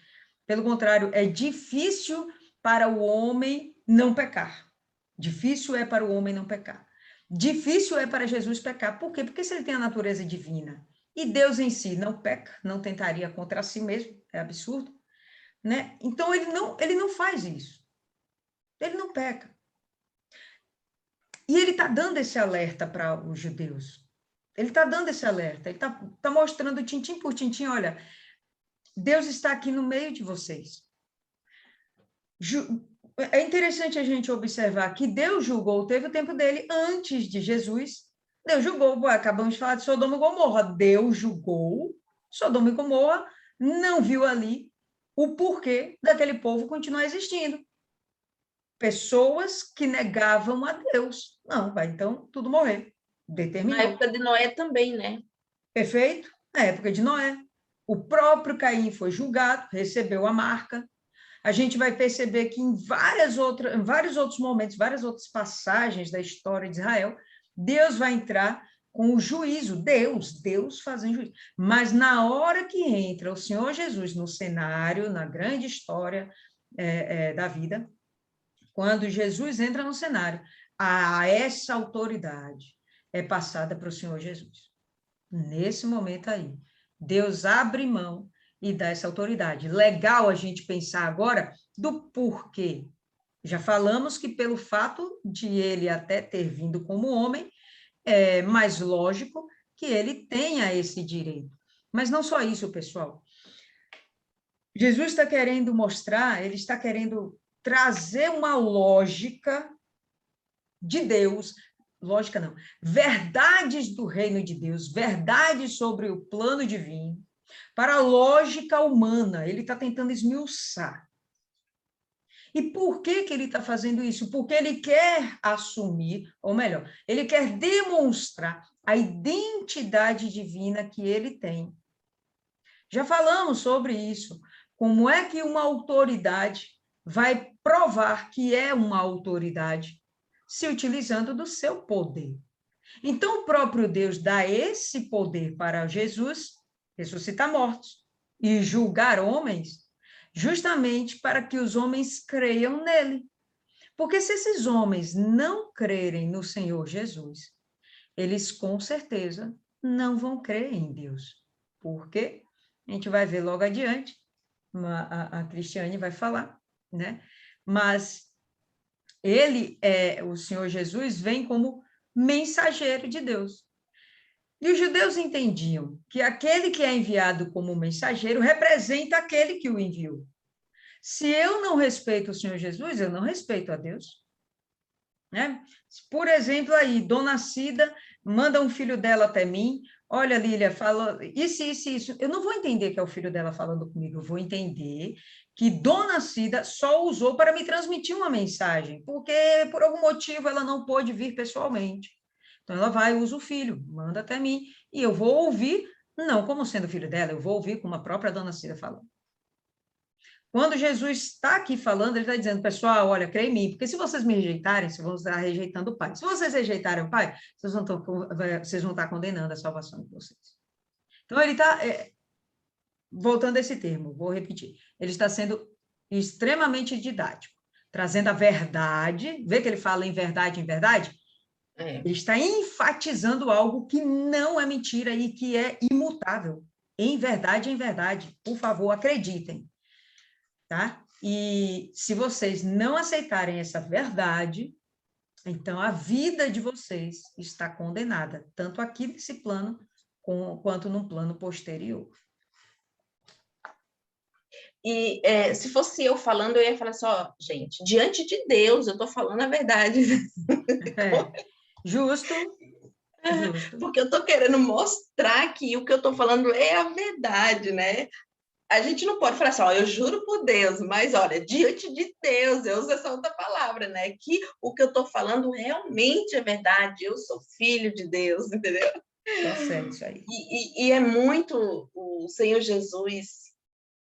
Pelo contrário, é difícil para o homem não pecar. Difícil é para o homem não pecar. Difícil é para Jesus pecar. Por quê? Porque se ele tem a natureza divina e Deus em si não peca, não tentaria contra si mesmo, é absurdo, né? Então ele não faz isso. Ele não peca. E ele está dando esse alerta para os judeus. Ele está dando esse alerta. Ele está mostrando tintim por tintim, olha, Deus está aqui no meio de vocês. É interessante a gente observar que Deus julgou, teve o tempo dele antes de Jesus. Deus julgou, acabamos de falar de Sodoma e Gomorra. Deus julgou Sodoma e Gomorra, não viu ali o porquê daquele povo continuar existindo. Pessoas que negavam a Deus. Não, vai então tudo morrer. Determinou. Na época de Noé também, né? Perfeito? Na época de Noé. O próprio Caim foi julgado, recebeu a marca. A gente vai perceber que em vários outros momentos, várias outras passagens da história de Israel, Deus vai entrar com o juízo. Deus fazendo juízo. Mas na hora que entra o Senhor Jesus no cenário, na grande história da vida, quando Jesus entra no cenário, essa autoridade é passada para o Senhor Jesus. Nesse momento aí, Deus abre mão e dá essa autoridade. Legal a gente pensar agora do porquê. Já falamos que pelo fato de ele até ter vindo como homem, é mais lógico que ele tenha esse direito. Mas não só isso, pessoal. Jesus está querendo mostrar, ele está querendo trazer uma lógica de Deus, lógica não, verdades do reino de Deus, verdades sobre o plano divino, para a lógica humana. Ele está tentando esmiuçar. E por que ele está fazendo isso? Porque ele quer assumir, ou melhor, ele quer demonstrar a identidade divina que ele tem. Já falamos sobre isso. Como é que uma autoridade vai provar que é uma autoridade? Se utilizando do seu poder. Então, o próprio Deus dá esse poder para Jesus ressuscitar mortos e julgar homens, justamente para que os homens creiam nele. Porque se esses homens não crerem no Senhor Jesus, eles com certeza não vão crer em Deus. Por quê? A gente vai ver logo adiante, a Cristiane vai falar, né? Mas o Senhor Jesus, vem como mensageiro de Deus. E os judeus entendiam que aquele que é enviado como mensageiro representa aquele que o enviou. Se eu não respeito o Senhor Jesus, eu não respeito a Deus. Né? Por exemplo, aí, Dona Cida manda um filho dela até mim. Olha, Lília, fala isso. Eu não vou entender que é o filho dela falando comigo, eu vou entender que Dona Cida só usou para me transmitir uma mensagem, porque por algum motivo ela não pôde vir pessoalmente. Então, ela vai, usa o filho, manda até mim, e eu vou ouvir, não como sendo filho dela, eu vou ouvir como a própria Dona Cida falando. Quando Jesus está aqui falando, ele está dizendo, pessoal, olha, crê em mim, porque se vocês me rejeitarem, vocês vão estar rejeitando o Pai. Se vocês rejeitarem o Pai, vocês vão estar condenando a salvação de vocês. Então, ele está, voltando a esse termo, vou repetir, ele está sendo extremamente didático, trazendo a verdade, vê que ele fala em verdade, ele está enfatizando algo que não é mentira e que é imutável. Em verdade, por favor, acreditem. Tá? E se vocês não aceitarem essa verdade, então a vida de vocês está condenada, tanto aqui nesse plano, quanto no plano posterior. E se fosse eu falando, eu ia falar assim, ó, gente, diante de Deus, eu estou falando a verdade. Justo. Porque eu estou querendo mostrar que o que eu estou falando é a verdade, né? a gente não pode falar assim, ó, eu juro por Deus, mas olha, diante de Deus, eu uso essa outra palavra, né? Que o que eu estou falando realmente é verdade, eu sou filho de Deus, entendeu? Tá certo isso aí. E é muito, o Senhor Jesus,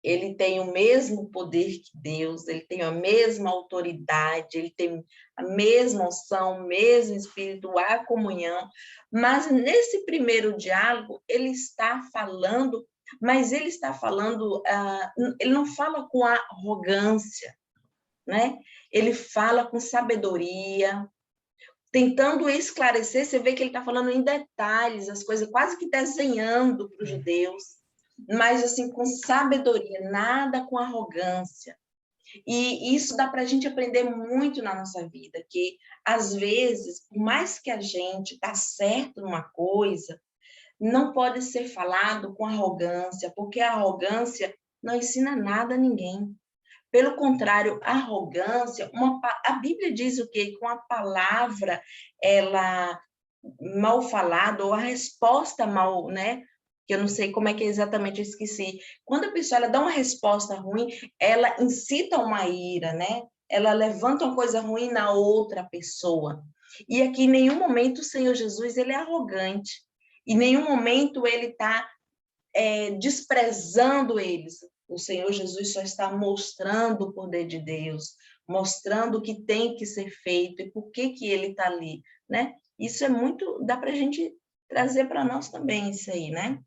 ele tem o mesmo poder que Deus, ele tem a mesma autoridade, ele tem a mesma unção, o mesmo Espírito, a comunhão, mas nesse primeiro diálogo, ele está falando, mas ele está falando, ele não fala com arrogância, né? Ele fala com sabedoria, tentando esclarecer, você vê que ele está falando em detalhes, as coisas quase que desenhando para os judeus, mas assim, com sabedoria, nada com arrogância. E isso dá para a gente aprender muito na nossa vida, que às vezes, por mais que a gente está certo numa coisa, não pode ser falado com arrogância, porque a arrogância não ensina nada a ninguém. Pelo contrário, arrogância, a Bíblia diz o quê? Com a palavra, ela mal falada, ou a resposta mal, né? Que eu não sei como é que é exatamente, eu esqueci. Quando a pessoa ela dá uma resposta ruim, ela incita uma ira, né? Ela levanta uma coisa ruim na outra pessoa. E aqui, em nenhum momento, o Senhor Jesus ele é arrogante. Em nenhum momento ele está desprezando eles. O Senhor Jesus só está mostrando o poder de Deus, mostrando o que tem que ser feito e por que ele está ali, né? Isso é muito, dá para a gente trazer para nós também isso aí, né?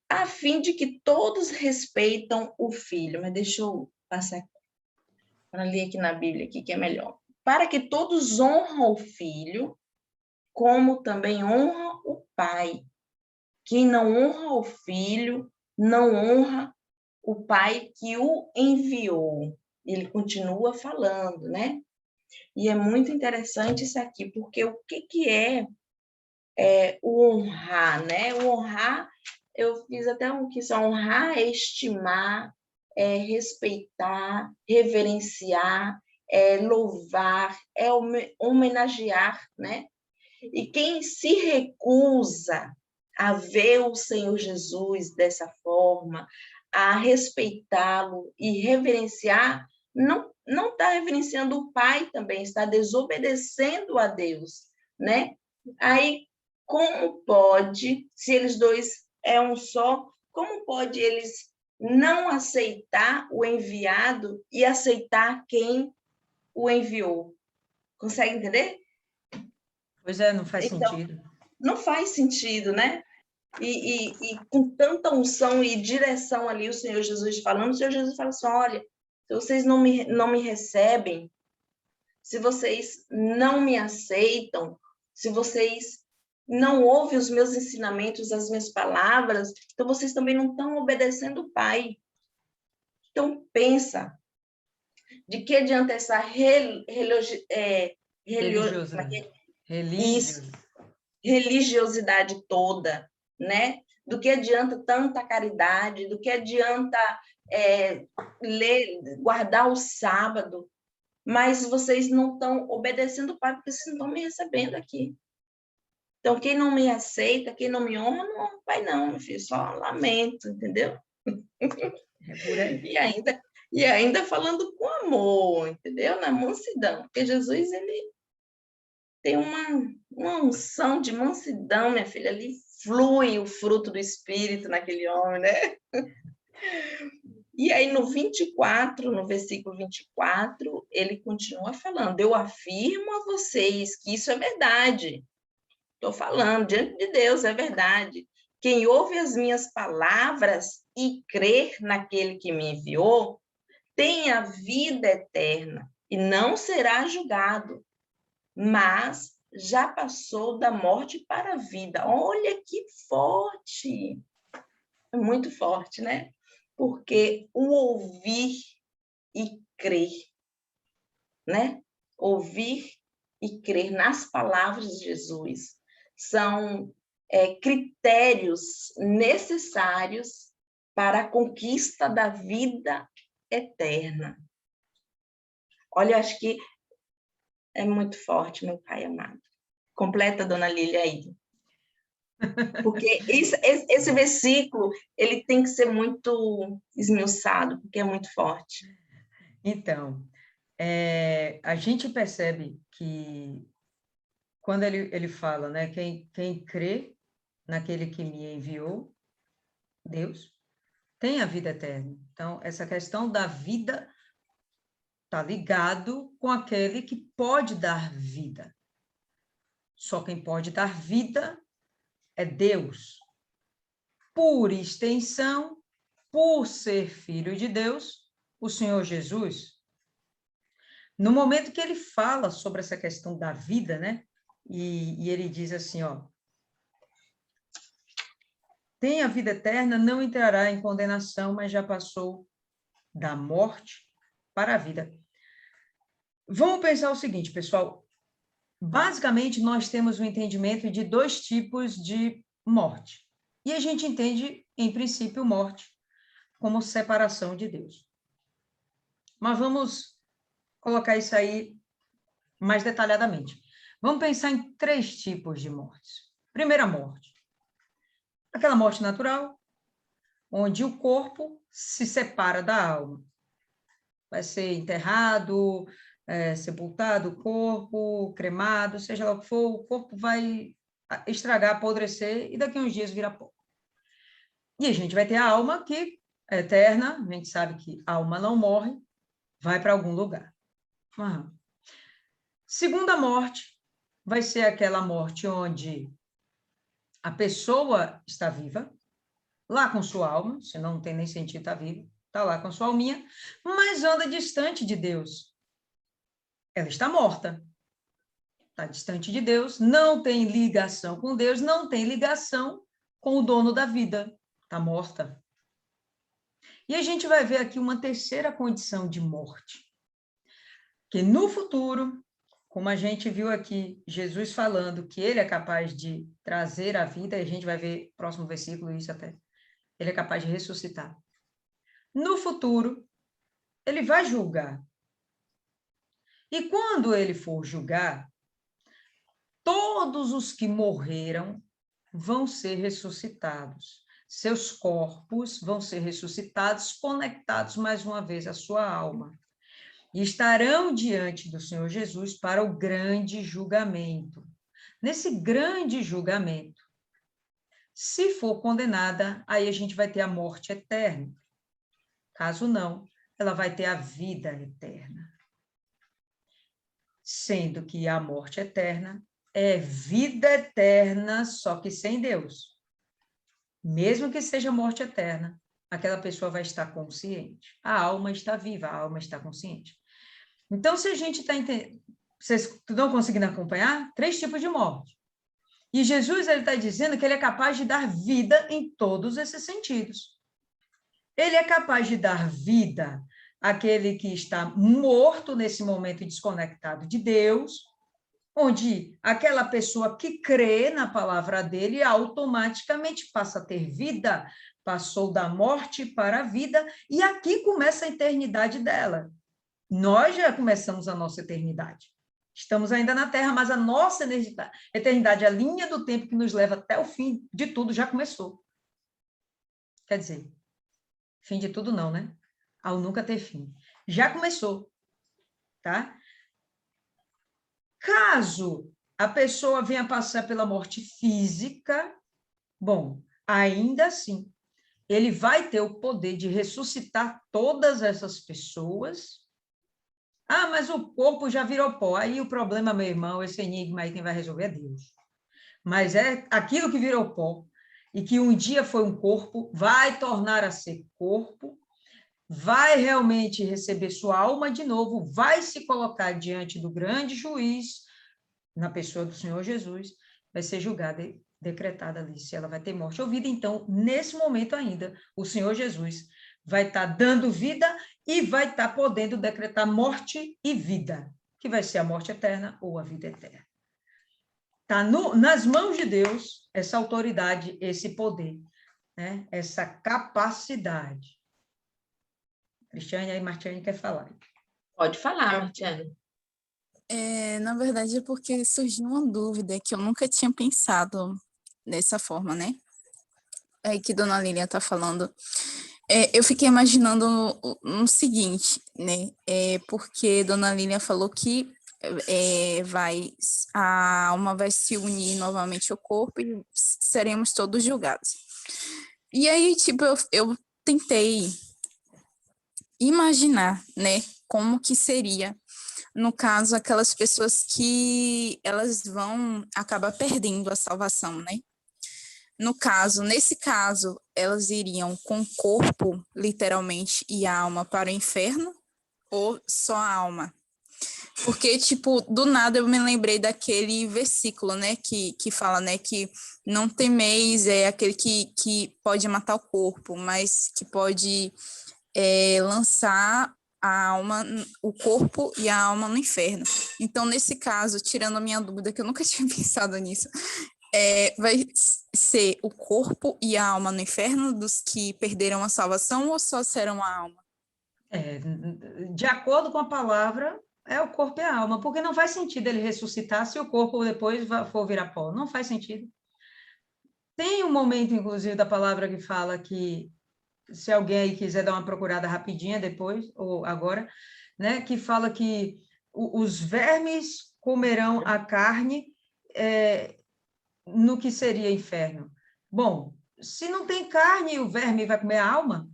A fim de que todos respeitam o Filho. Mas deixa eu passar para ler aqui na Bíblia, aqui, que é melhor. Para que todos honram o Filho, como também honra o Pai. Quem não honra o Filho, não honra o Pai que o enviou. Ele continua falando, né? E é muito interessante isso aqui, porque o que é o honrar, né? O honrar, eu fiz até um que só honrar é estimar, é respeitar, reverenciar, é louvar, é homenagear, né? E quem se recusa a ver o Senhor Jesus dessa forma, a respeitá-lo e reverenciar, não está reverenciando o Pai também, está desobedecendo a Deus, né? Aí, como pode, se eles dois é um só, como pode eles não aceitar o enviado e aceitar quem o enviou? Consegue entender? Pois é, não faz Então, sentido. não faz sentido, né? E com tanta unção e direção ali, o Senhor Jesus falando, o Senhor Jesus fala assim, olha, se vocês não me recebem, se vocês não me aceitam, se vocês não ouvem os meus ensinamentos, as minhas palavras, então vocês também não estão obedecendo o Pai. Então, pensa, de que adianta essa Religiosidade. isso, Religiosidade. religiosidade toda, né? Do que adianta tanta caridade, do que adianta guardar o sábado, mas vocês não estão obedecendo o Pai, porque vocês não estão me recebendo aqui. Então, quem não me aceita, quem não me honra, não honra o Pai, não, meu filho, só lamento, entendeu? É por aí. E ainda falando com amor, entendeu? Na mansidão, porque Jesus, ele tem uma unção de mansidão, minha filha, ali flui o fruto do Espírito naquele homem, né? E aí no 24, no versículo 24, ele continua falando, eu afirmo a vocês que isso é verdade. Estou falando, diante de Deus, é verdade. Quem ouve as minhas palavras e crer naquele que me enviou, tem a vida eterna e não será julgado, mas já passou da morte para a vida. Olha que forte! É muito forte, né? Porque o ouvir e crer, né? Ouvir e crer nas palavras de Jesus são critérios necessários para a conquista da vida eterna. Olha, acho que é muito forte, meu Pai amado. Completa, dona Lília, aí. Porque esse versículo, ele tem que ser muito esmiuçado, porque é muito forte. Então, a gente percebe que quando ele fala, né, quem crê naquele que me enviou, Deus, tem a vida eterna. Então, essa questão da vida está ligado com aquele que pode dar vida. Só quem pode dar vida é Deus. Por extensão, por ser filho de Deus, o Senhor Jesus. No momento que ele fala sobre essa questão da vida, né? E ele diz assim, ó, tem a vida eterna, não entrará em condenação, mas já passou da morte para a vida. Vamos pensar o seguinte, pessoal. Basicamente, nós temos o entendimento de dois tipos de morte. E a gente entende, em princípio, morte como separação de Deus. Mas vamos colocar isso aí mais detalhadamente. Vamos pensar em três tipos de mortes. Primeira morte. Aquela morte natural, onde o corpo se separa da alma. Vai ser enterrado, sepultado o corpo, cremado, seja lá o que for, o corpo vai estragar, apodrecer e daqui a uns dias virar pó. E a gente vai ter a alma que é eterna, a gente sabe que a alma não morre, vai para algum lugar. Uhum. Segunda morte vai ser aquela morte onde a pessoa está viva, lá com sua alma, senão não tem nem sentido estar vivo, está lá com sua alminha, mas anda distante de Deus. Ela está morta, está distante de Deus, não tem ligação com Deus, não tem ligação com o dono da vida, está morta. E a gente vai ver aqui uma terceira condição de morte, que no futuro, como a gente viu aqui, Jesus falando que ele é capaz de trazer a vida, e a gente vai ver, próximo versículo, isso até, ele é capaz de ressuscitar. No futuro, ele vai julgar. E quando ele for julgar, todos os que morreram vão ser ressuscitados. Seus corpos vão ser ressuscitados, conectados mais uma vez à sua alma. E estarão diante do Senhor Jesus para o grande julgamento. Nesse grande julgamento, se for condenada, aí a gente vai ter a morte eterna. Caso não, ela vai ter a vida eterna. Sendo que a morte eterna é vida eterna, só que sem Deus. Mesmo que seja morte eterna, aquela pessoa vai estar consciente. A alma está viva, a alma está consciente. Então, se a gente está entendendo, vocês estão conseguindo acompanhar? 3 tipos de morte. E Jesus está dizendo que ele é capaz de dar vida em todos esses sentidos. Ele é capaz de dar vida àquele que está morto nesse momento e desconectado de Deus, onde aquela pessoa que crê na palavra dele automaticamente passa a ter vida, passou da morte para a vida, e aqui começa a eternidade dela. Nós já começamos a nossa eternidade. Estamos ainda na Terra, mas a nossa eternidade, a linha do tempo que nos leva até o fim de tudo, já começou. Quer dizer, fim de tudo não, né? Ao nunca ter fim. Já começou, tá? Caso a pessoa venha passar pela morte física, bom, ainda assim, ele vai ter o poder de ressuscitar todas essas pessoas. Ah, mas o corpo já virou pó. Aí o problema, meu irmão, esse enigma aí quem vai resolver é Deus. Mas é aquilo que virou pó e que um dia foi um corpo, vai tornar a ser corpo, vai realmente receber sua alma de novo, vai se colocar diante do grande juiz, na pessoa do Senhor Jesus, vai ser julgada e decretada ali se ela vai ter morte ou vida. Então, nesse momento ainda, o Senhor Jesus vai estar dando vida e vai estar podendo decretar morte e vida, que vai ser a morte eterna ou a vida eterna. Está nas mãos de Deus essa autoridade, esse poder, né? Essa capacidade. Cristiane, aí Martiane quer falar. Pode falar, Martiane. Na verdade, é porque surgiu uma dúvida que eu nunca tinha pensado dessa forma, né? Aí que Dona Lilian está falando. Eu fiquei imaginando no seguinte, né? Porque Dona Lilian falou que a alma vai se unir novamente ao corpo e seremos todos julgados. E aí, tipo, eu tentei imaginar, né, como que seria, no caso, aquelas pessoas que elas vão acabar perdendo a salvação, né? Nesse caso, elas iriam com o corpo, literalmente, e a alma para o inferno, ou só a alma? Porque, tipo, do nada eu me lembrei daquele versículo, né, que fala, né, que não temeis é aquele que pode matar o corpo, mas que pode lançar a alma, o corpo e a alma no inferno. Então, nesse caso, tirando a minha dúvida, que eu nunca tinha pensado nisso, vai ser o corpo e a alma no inferno dos que perderam a salvação ou só serão a alma? De acordo com a palavra, é o corpo e a alma, porque não faz sentido ele ressuscitar se o corpo depois for virar pó. Não faz sentido. Tem um momento, inclusive, da palavra que fala que, se alguém aí quiser dar uma procurada rapidinha depois, ou agora, né, que fala que os vermes comerão a carne no que seria inferno. Bom, se não tem carne e o verme vai comer a alma,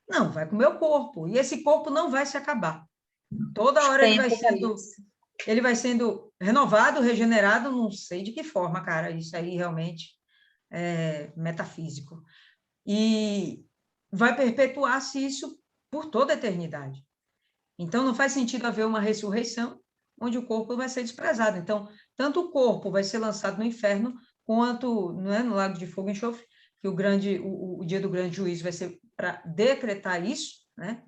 não, vai comer o corpo, e esse corpo não vai se acabar. Toda hora ele vai sendo renovado, regenerado, não sei de que forma, cara, isso aí realmente é metafísico. E vai perpetuar-se isso por toda a eternidade. Então, não faz sentido haver uma ressurreição onde o corpo vai ser desprezado. Então, tanto o corpo vai ser lançado no inferno, quanto, não é, no lago de fogo e enxofre, que o dia do grande juízo vai ser para decretar isso, né?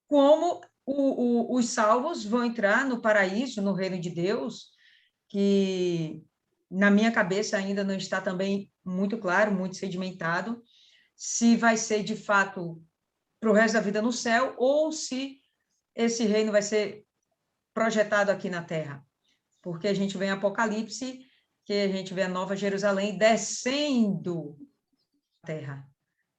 Como os salvos vão entrar no paraíso, no reino de Deus, que na minha cabeça ainda não está também muito claro, muito sedimentado, se vai ser de fato para o resto da vida no céu, ou se esse reino vai ser projetado aqui na terra. Porque a gente vê em Apocalipse, que a gente vê a Nova Jerusalém descendo à terra.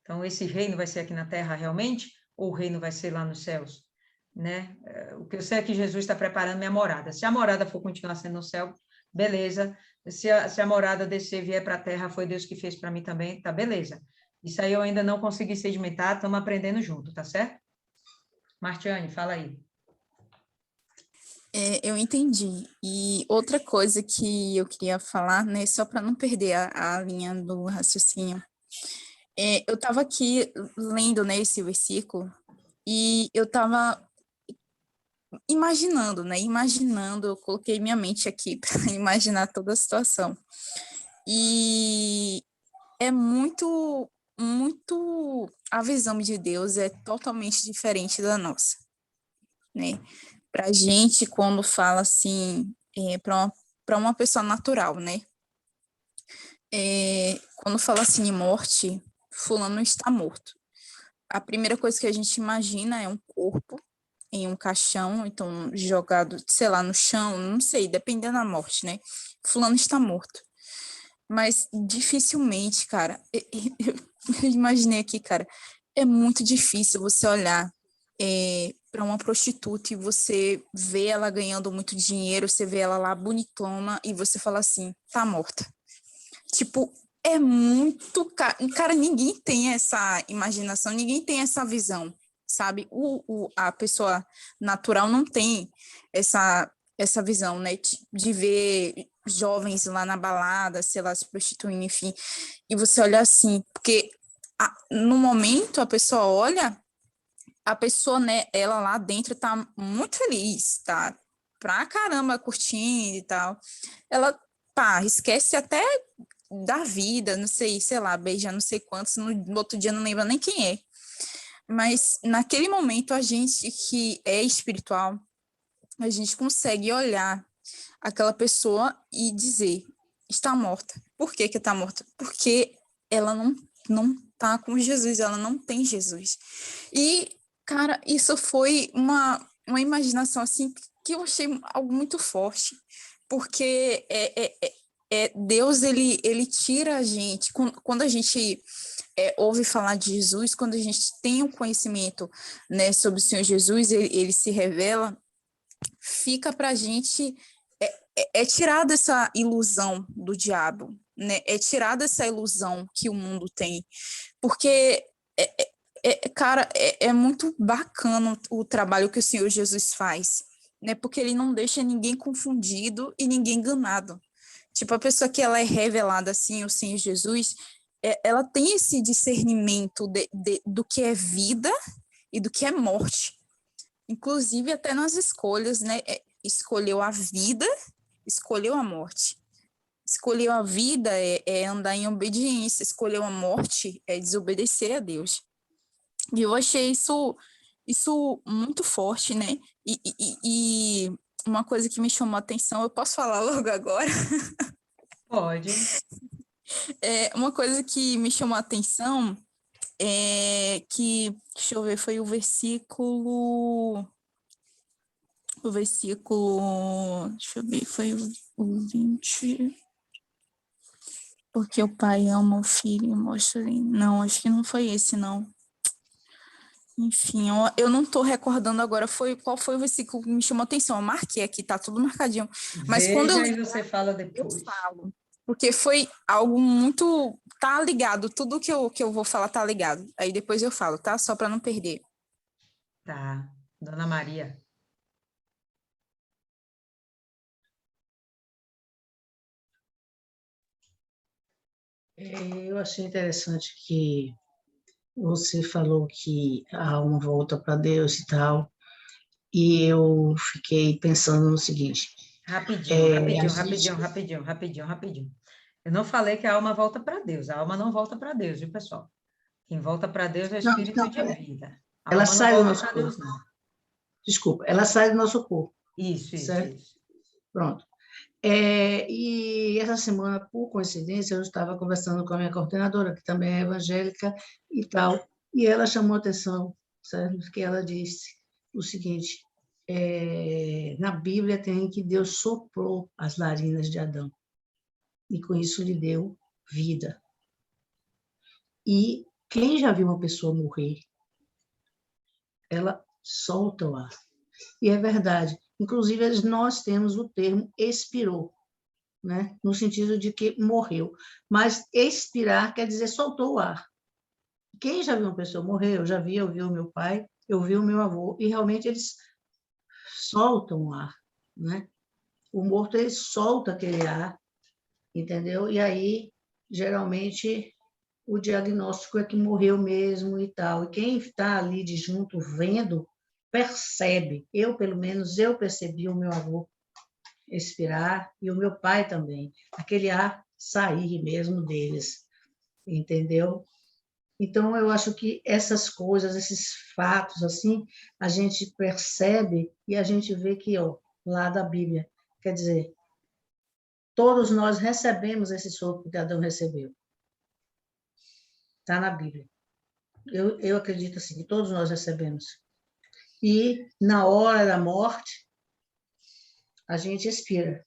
Então, esse reino vai ser aqui na terra realmente, ou o reino vai ser lá nos céus? Né? O que eu sei é que Jesus está preparando minha morada. Se a morada for continuar sendo no céu, beleza. Se a morada descer e vier para a terra, foi Deus que fez para mim também, tá beleza. Isso aí eu ainda não consegui sedimentar, estamos aprendendo junto, tá certo? Martiane, fala aí. Eu entendi. E outra coisa que eu queria falar, né, só para não perder a linha do raciocínio, eu estava aqui lendo, né, esse versículo e eu estava imaginando, né, eu coloquei minha mente aqui para imaginar toda a situação. E é muito, muito, a visão de Deus é totalmente diferente da nossa, né? Para a gente, quando fala assim, para uma pessoa natural, né? Quando fala assim em morte, fulano está morto. A primeira coisa que a gente imagina é um corpo em um caixão, então jogado, sei lá, no chão, não sei, dependendo da morte, né? Fulano está morto. Mas dificilmente, cara, eu imaginei aqui, cara, é muito difícil você olhar para uma prostituta e você vê ela ganhando muito dinheiro, você vê ela lá bonitona e você fala assim, tá morta. Tipo, é muito... Cara, ninguém tem essa imaginação, ninguém tem essa visão, sabe? A pessoa natural não tem essa visão, né? De ver jovens lá na balada, sei lá, se prostituindo, enfim. E você olha assim, porque no momento a pessoa olha, a pessoa, né, ela lá dentro tá muito feliz, tá pra caramba curtindo e tal. Ela, pá, esquece até da vida, não sei, sei lá, beija não sei quantos, no outro dia não lembra nem quem é. Mas naquele momento a gente que é espiritual, a gente consegue olhar aquela pessoa e dizer, está morta. Por que está morta? Porque ela não tá com Jesus, ela não tem Jesus. E, cara, isso foi uma imaginação, assim, que eu achei algo muito forte, porque Deus, ele tira a gente, quando a gente ouve falar de Jesus, quando a gente tem um conhecimento, né, sobre o Senhor Jesus, ele se revela, fica para a gente, tirada essa ilusão do diabo, né? É tirada essa ilusão que o mundo tem, porque, cara, é muito bacana o trabalho que o Senhor Jesus faz, né? Porque ele não deixa ninguém confundido e ninguém enganado. Tipo, a pessoa que ela é revelada assim, o Senhor Jesus, ela tem esse discernimento do que é vida e do que é morte. Inclusive, até nas escolhas, né? Escolheu a vida, escolheu a morte. Escolheu a vida é andar em obediência, escolheu a morte é desobedecer a Deus. E eu achei isso muito forte, né? E uma coisa que me chamou a atenção, eu posso falar logo agora? Pode. Uma coisa que me chamou a atenção é que, deixa eu ver, foi o versículo, deixa eu ver, foi o 20, porque o pai ama o filho e mostra, não, acho que não foi esse, não. Enfim, eu não estou recordando agora qual foi o versículo que me chamou a atenção. Eu marquei aqui, tá tudo marcadinho. Mas quando eu Veja e lembrar, você fala eu depois. falo. Porque foi algo muito. Tá ligado, tudo que eu vou falar tá ligado. Aí depois eu falo, tá? Só para não perder. Tá. Dona Maria. Eu achei interessante que você falou que a alma volta para Deus e tal, e eu fiquei pensando no seguinte, Rapidinho, a rapidinho, gente, rapidinho, rapidinho, rapidinho, rapidinho. Eu não falei que a alma volta para Deus. A alma não volta para Deus, viu, pessoal? Quem volta para Deus é o não, espírito não, de vida. A ela alma não sai do volta nosso para Deus, corpo, não. desculpa, ela sai do nosso corpo, Isso, certo? isso. Pronto. E essa semana, por coincidência, eu estava conversando com a minha coordenadora, que também é evangélica e tal, e ela chamou a atenção, certo? Que ela disse o seguinte, na Bíblia tem que Deus soprou as narinas de Adão, e com isso lhe deu vida. E quem já viu uma pessoa morrer, ela solta o ar. E é verdade. Inclusive, nós temos o termo expirou, né? No sentido de que morreu. Mas expirar quer dizer soltou o ar. Quem já viu uma pessoa morrer, eu vi o meu pai, eu vi o meu avô, e realmente eles soltam o ar, né? O morto, ele solta aquele ar, entendeu? E aí, geralmente, o diagnóstico é que morreu mesmo e tal. E quem está ali de junto, vendo, percebe. Eu, pelo menos, eu percebi o meu avô expirar e o meu pai também. Aquele ar sair mesmo deles, entendeu? Então, eu acho que essas coisas, esses fatos, assim, a gente percebe e a gente vê que, ó, lá da Bíblia, quer dizer, todos nós recebemos esse sopro que Adão recebeu. Está na Bíblia. Eu acredito assim, que todos nós recebemos. E, na hora da morte, a gente expira.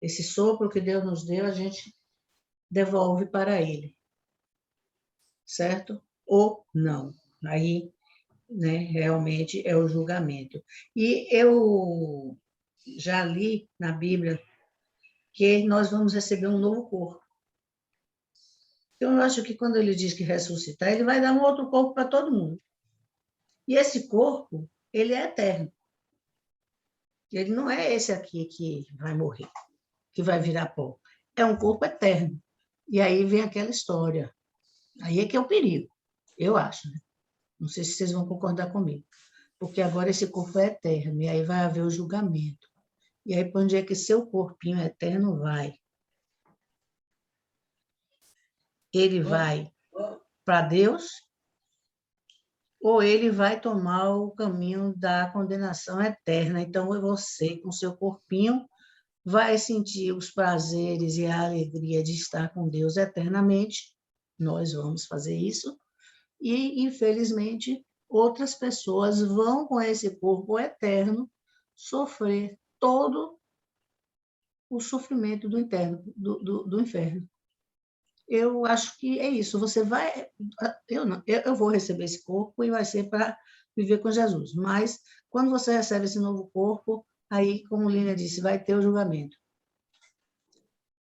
Esse sopro que Deus nos deu, a gente devolve para Ele. Certo? Ou não. Aí, né, realmente é o julgamento. E eu já li na Bíblia que nós vamos receber um novo corpo. Eu acho que quando ele diz que ressuscitar, ele vai dar um outro corpo para todo mundo. E esse corpo, ele é eterno. Ele não é esse aqui que vai morrer, que vai virar pó. É um corpo eterno. E aí vem aquela história. Aí é que é o perigo, eu acho. Né? Não sei se vocês vão concordar comigo. Porque agora esse corpo é eterno, e aí vai haver o julgamento. E aí, para onde é que seu corpinho eterno vai? Ele vai para Deus ou ele vai tomar o caminho da condenação eterna? Então, você, com seu corpinho, vai sentir os prazeres e a alegria de estar com Deus eternamente. Nós vamos fazer isso. E, infelizmente, outras pessoas vão, com esse corpo eterno, sofrer todo o sofrimento do inferno. Eu acho que é isso. Você vai... eu vou receber esse corpo e vai ser para viver com Jesus. Mas, quando você recebe esse novo corpo, aí, como Línia disse, vai ter o julgamento.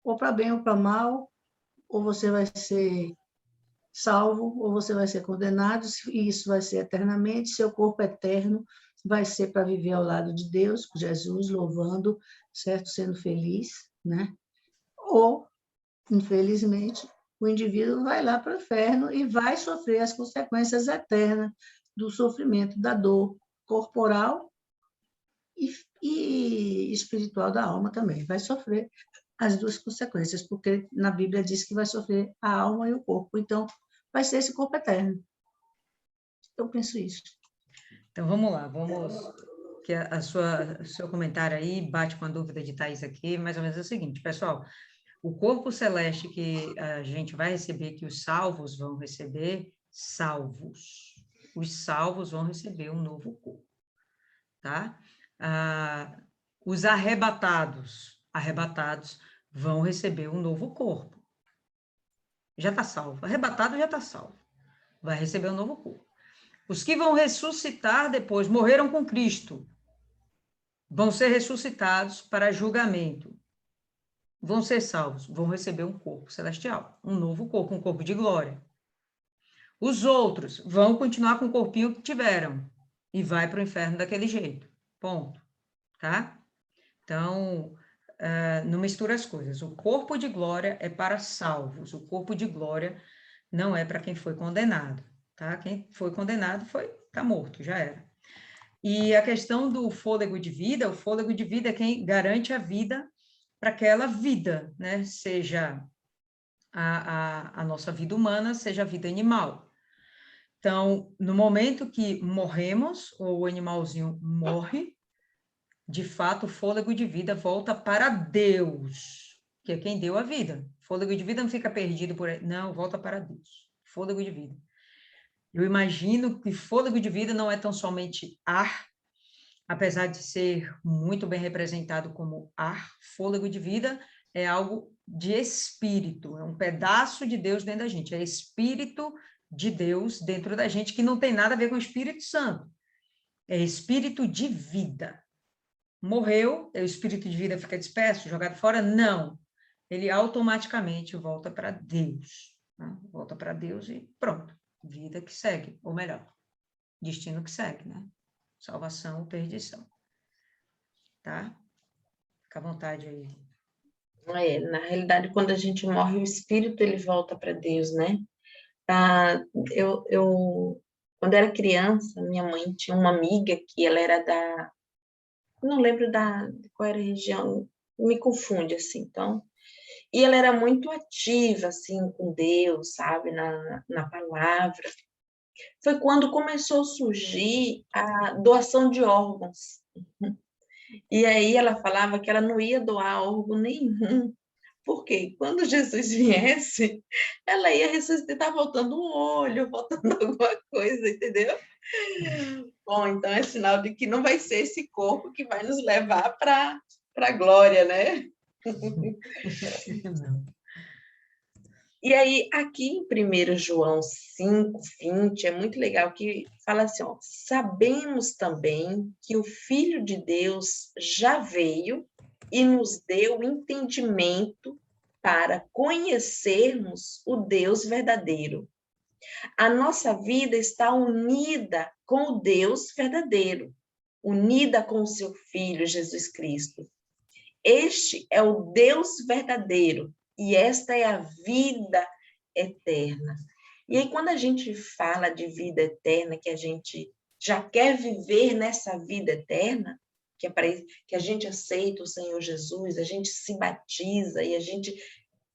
Ou para bem ou para mal, ou você vai ser salvo, ou você vai ser condenado, e isso vai ser eternamente. Seu corpo eterno vai ser para viver ao lado de Deus, com Jesus, louvando, certo? Sendo feliz, né? Ou, infelizmente, o indivíduo vai lá para o inferno e vai sofrer as consequências eternas do sofrimento, da dor corporal e espiritual da alma também. Vai sofrer as duas consequências, porque na Bíblia diz que vai sofrer a alma e o corpo. Então, vai ser esse corpo eterno. Eu penso isso. Então, vamos lá, que o seu comentário aí bate com a dúvida de Thaís aqui, mais ou menos é o seguinte, pessoal, o corpo celeste que a gente vai receber, que os salvos vão receber, os salvos vão receber um novo corpo, tá? Os arrebatados vão receber um novo corpo. Já está salvo, arrebatado já está salvo, vai receber um novo corpo. Os que vão ressuscitar depois, morreram com Cristo, vão ser ressuscitados para julgamento. Vão ser salvos, vão receber um corpo celestial, um novo corpo, um corpo de glória. Os outros vão continuar com o corpinho que tiveram e vai para o inferno daquele jeito. Ponto. Tá? Então, não mistura as coisas. O corpo de glória é para salvos, o corpo de glória não é para quem foi condenado. Tá? Quem foi condenado está morto, já era. E a questão do fôlego de vida, o fôlego de vida é quem garante a vida para aquela vida, né? Seja a nossa vida humana, seja a vida animal. Então, no momento que morremos, ou o animalzinho morre, de fato, o fôlego de vida volta para Deus, que é quem deu a vida. O fôlego de vida não fica perdido por aí, não, volta para Deus. Fôlego de vida. Eu imagino que fôlego de vida não é tão somente ar, apesar de ser muito bem representado como ar, fôlego de vida é algo de espírito, é um pedaço de Deus dentro da gente, é espírito de Deus dentro da gente, que não tem nada a ver com o Espírito Santo, é espírito de vida. Morreu, o espírito de vida fica disperso, jogado fora? Não, ele automaticamente volta para Deus, né? Volta para Deus e pronto, vida que segue, ou melhor, destino que segue, né? Salvação ou perdição. Tá? Fica à vontade aí. Na realidade, quando a gente morre, o espírito ele volta para Deus, né? Quando era criança, minha mãe tinha uma amiga que ela era não lembro qual era a região, me confunde assim, então. E ela era muito ativa, assim, com Deus, sabe, na palavra. Foi quando começou a surgir a doação de órgãos. E aí ela falava que ela não ia doar órgão nenhum, porque quando Jesus viesse, ela ia ressuscitar voltando um olho, voltando alguma coisa, entendeu? Bom, então é sinal de que não vai ser esse corpo que vai nos levar para a glória, né? Não. E aí, aqui em 1 João 5:20, é muito legal que fala assim, ó, sabemos também que o Filho de Deus já veio e nos deu entendimento para conhecermos o Deus verdadeiro. A nossa vida está unida com o Deus verdadeiro, unida com o seu Filho, Jesus Cristo. Este é o Deus verdadeiro e esta é a vida eterna. E aí, quando a gente fala de vida eterna, que a gente já quer viver nessa vida eterna, que a gente aceita o Senhor Jesus, a gente se batiza e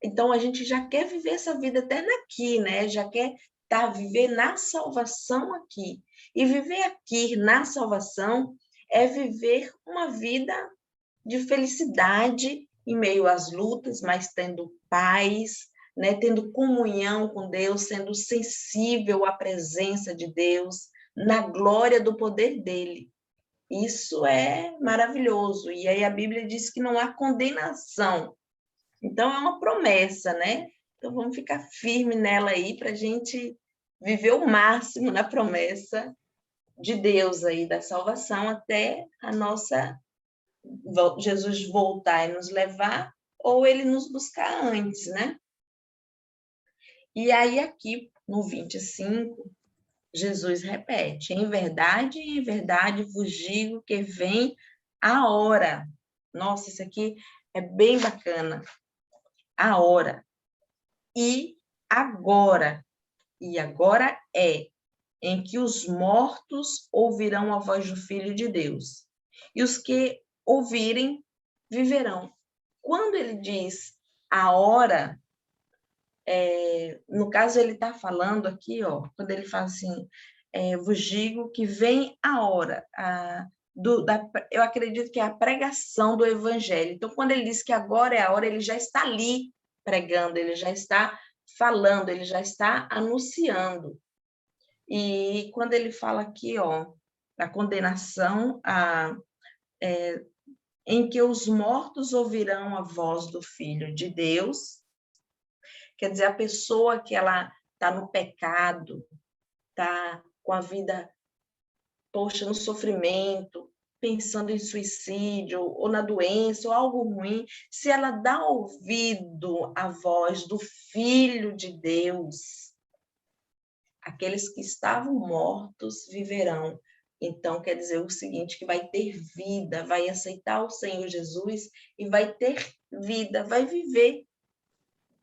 então a gente já quer viver essa vida eterna aqui, né? Já quer viver na salvação aqui. E viver aqui na salvação é viver uma vida de felicidade em meio às lutas, mas tendo paz, né? Tendo comunhão com Deus, sendo sensível à presença de Deus, na glória do poder dele. Isso é maravilhoso. E aí a Bíblia diz que não há condenação. Então é uma promessa, né? Então vamos ficar firme nela aí para a gente viver o máximo na promessa de Deus aí, da salvação, até a nossa Jesus voltar e nos levar, ou ele nos buscar antes, né? E aí aqui no 25, Jesus repete: em verdade vos digo que vem a hora. Nossa, isso aqui é bem bacana. A hora. E agora é em que os mortos ouvirão a voz do Filho de Deus, e os que ouvirem viverão. Quando ele diz a hora, no caso ele está falando aqui, ó, quando ele fala assim, vos digo que vem a hora, eu acredito que é a pregação do evangelho. Então, quando ele diz que agora é a hora, ele já está ali pregando, ele já está falando, ele já está anunciando. E quando ele fala aqui, ó, a condenação, em que os mortos ouvirão a voz do Filho de Deus, quer dizer, a pessoa que ela está no pecado, está com a vida, poxa, no sofrimento, pensando em suicídio, ou na doença, ou algo ruim, se ela dá ouvido à voz do Filho de Deus, aqueles que estavam mortos viverão. Então, quer dizer o seguinte, que vai ter vida, vai aceitar o Senhor Jesus e vai ter vida, vai viver,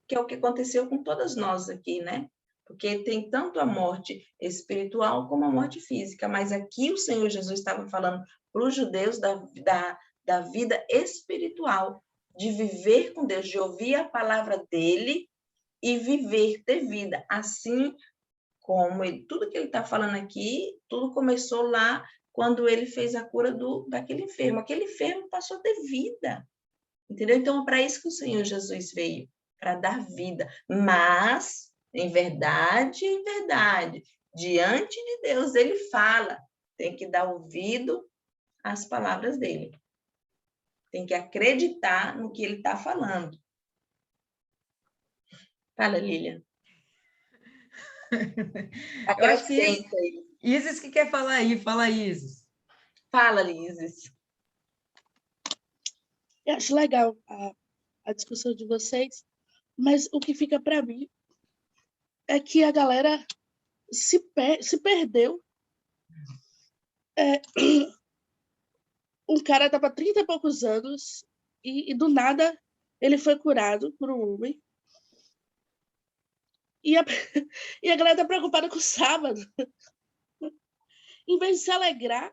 que é o que aconteceu com todas nós aqui, né? Porque tem tanto a morte espiritual como a morte física, mas aqui o Senhor Jesus estava falando para os judeus da vida espiritual, de viver com Deus, de ouvir a palavra dele e viver, ter vida. Assim como tudo que ele está falando aqui, tudo começou lá quando ele fez a cura daquele enfermo. Aquele enfermo passou a ter vida, entendeu? Então, é para isso que o Senhor Jesus veio, para dar vida. Mas, em verdade, diante de Deus, ele fala, tem que dar ouvido às palavras dele. Tem que acreditar no que ele está falando. Fala, Lilian. Eu acho que Isis que quer falar aí. Fala, Isis. Fala, Isis. Eu acho legal a discussão de vocês, mas o que fica para mim é que a galera se perdeu. Um cara estava 30 e poucos anos e do nada ele foi curado por um homem. E a galera está preocupada com o sábado. Em vez de se alegrar,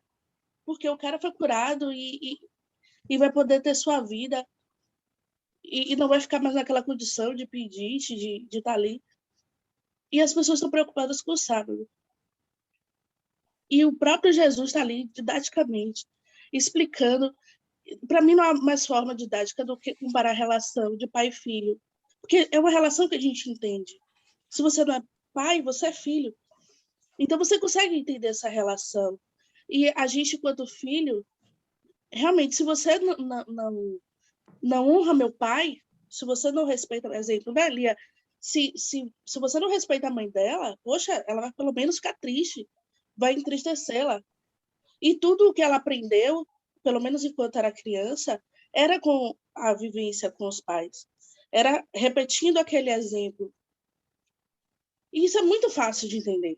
porque o cara foi curado e vai poder ter sua vida e não vai ficar mais naquela condição de pedinte, de estar ali. E as pessoas estão preocupadas com o sábado. E o próprio Jesus está ali, didaticamente, explicando. Para mim, não há mais forma didática do que comparar a relação de pai e filho. Porque é uma relação que a gente entende. Se você não é pai, você é filho. Então, você consegue entender essa relação. E a gente, enquanto filho, realmente, se você não honra meu pai, se você não respeita, por exemplo, né, Lia? Se você não respeita a mãe dela, poxa, ela vai pelo menos ficar triste, vai entristecê-la. E tudo o que ela aprendeu, pelo menos enquanto era criança, era com a vivência com os pais. Era repetindo aquele exemplo. E isso é muito fácil de entender.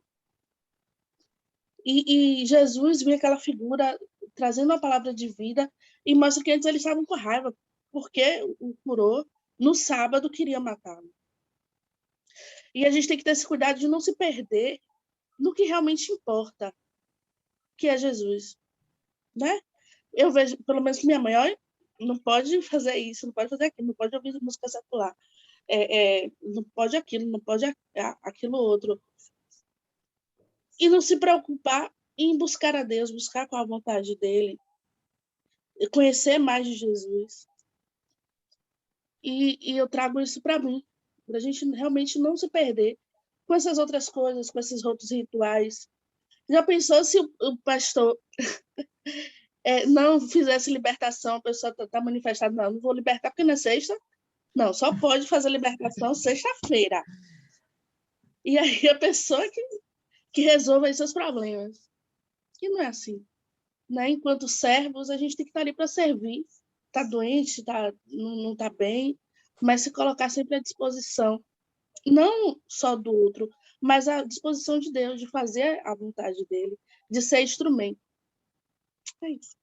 E Jesus vem aquela figura trazendo uma palavra de vida e mostra que antes eles estavam com raiva, porque o curou, no sábado queria matá-lo. E a gente tem que ter esse cuidado de não se perder no que realmente importa, que é Jesus, né? Eu vejo, pelo menos que minha mãe, olha, não pode fazer isso, não pode fazer aquilo, não pode ouvir música secular, não pode aquilo, não pode aquilo outro. E não se preocupar em buscar a Deus, buscar com a vontade dele, conhecer mais de Jesus. E eu trago isso para mim, para a gente realmente não se perder com essas outras coisas, com esses outros rituais. Já pensou se o pastor não fizesse libertação, a pessoa está manifestando, não vou libertar porque não é sexta. Não, só pode fazer libertação sexta-feira. E aí a pessoa que resolve aí seus problemas. E não é assim. Né? Enquanto servos, a gente tem que estar ali para servir. Está doente, não está bem, mas se colocar sempre à disposição, não só do outro, mas à disposição de Deus, de fazer a vontade dele, de ser instrumento. É isso.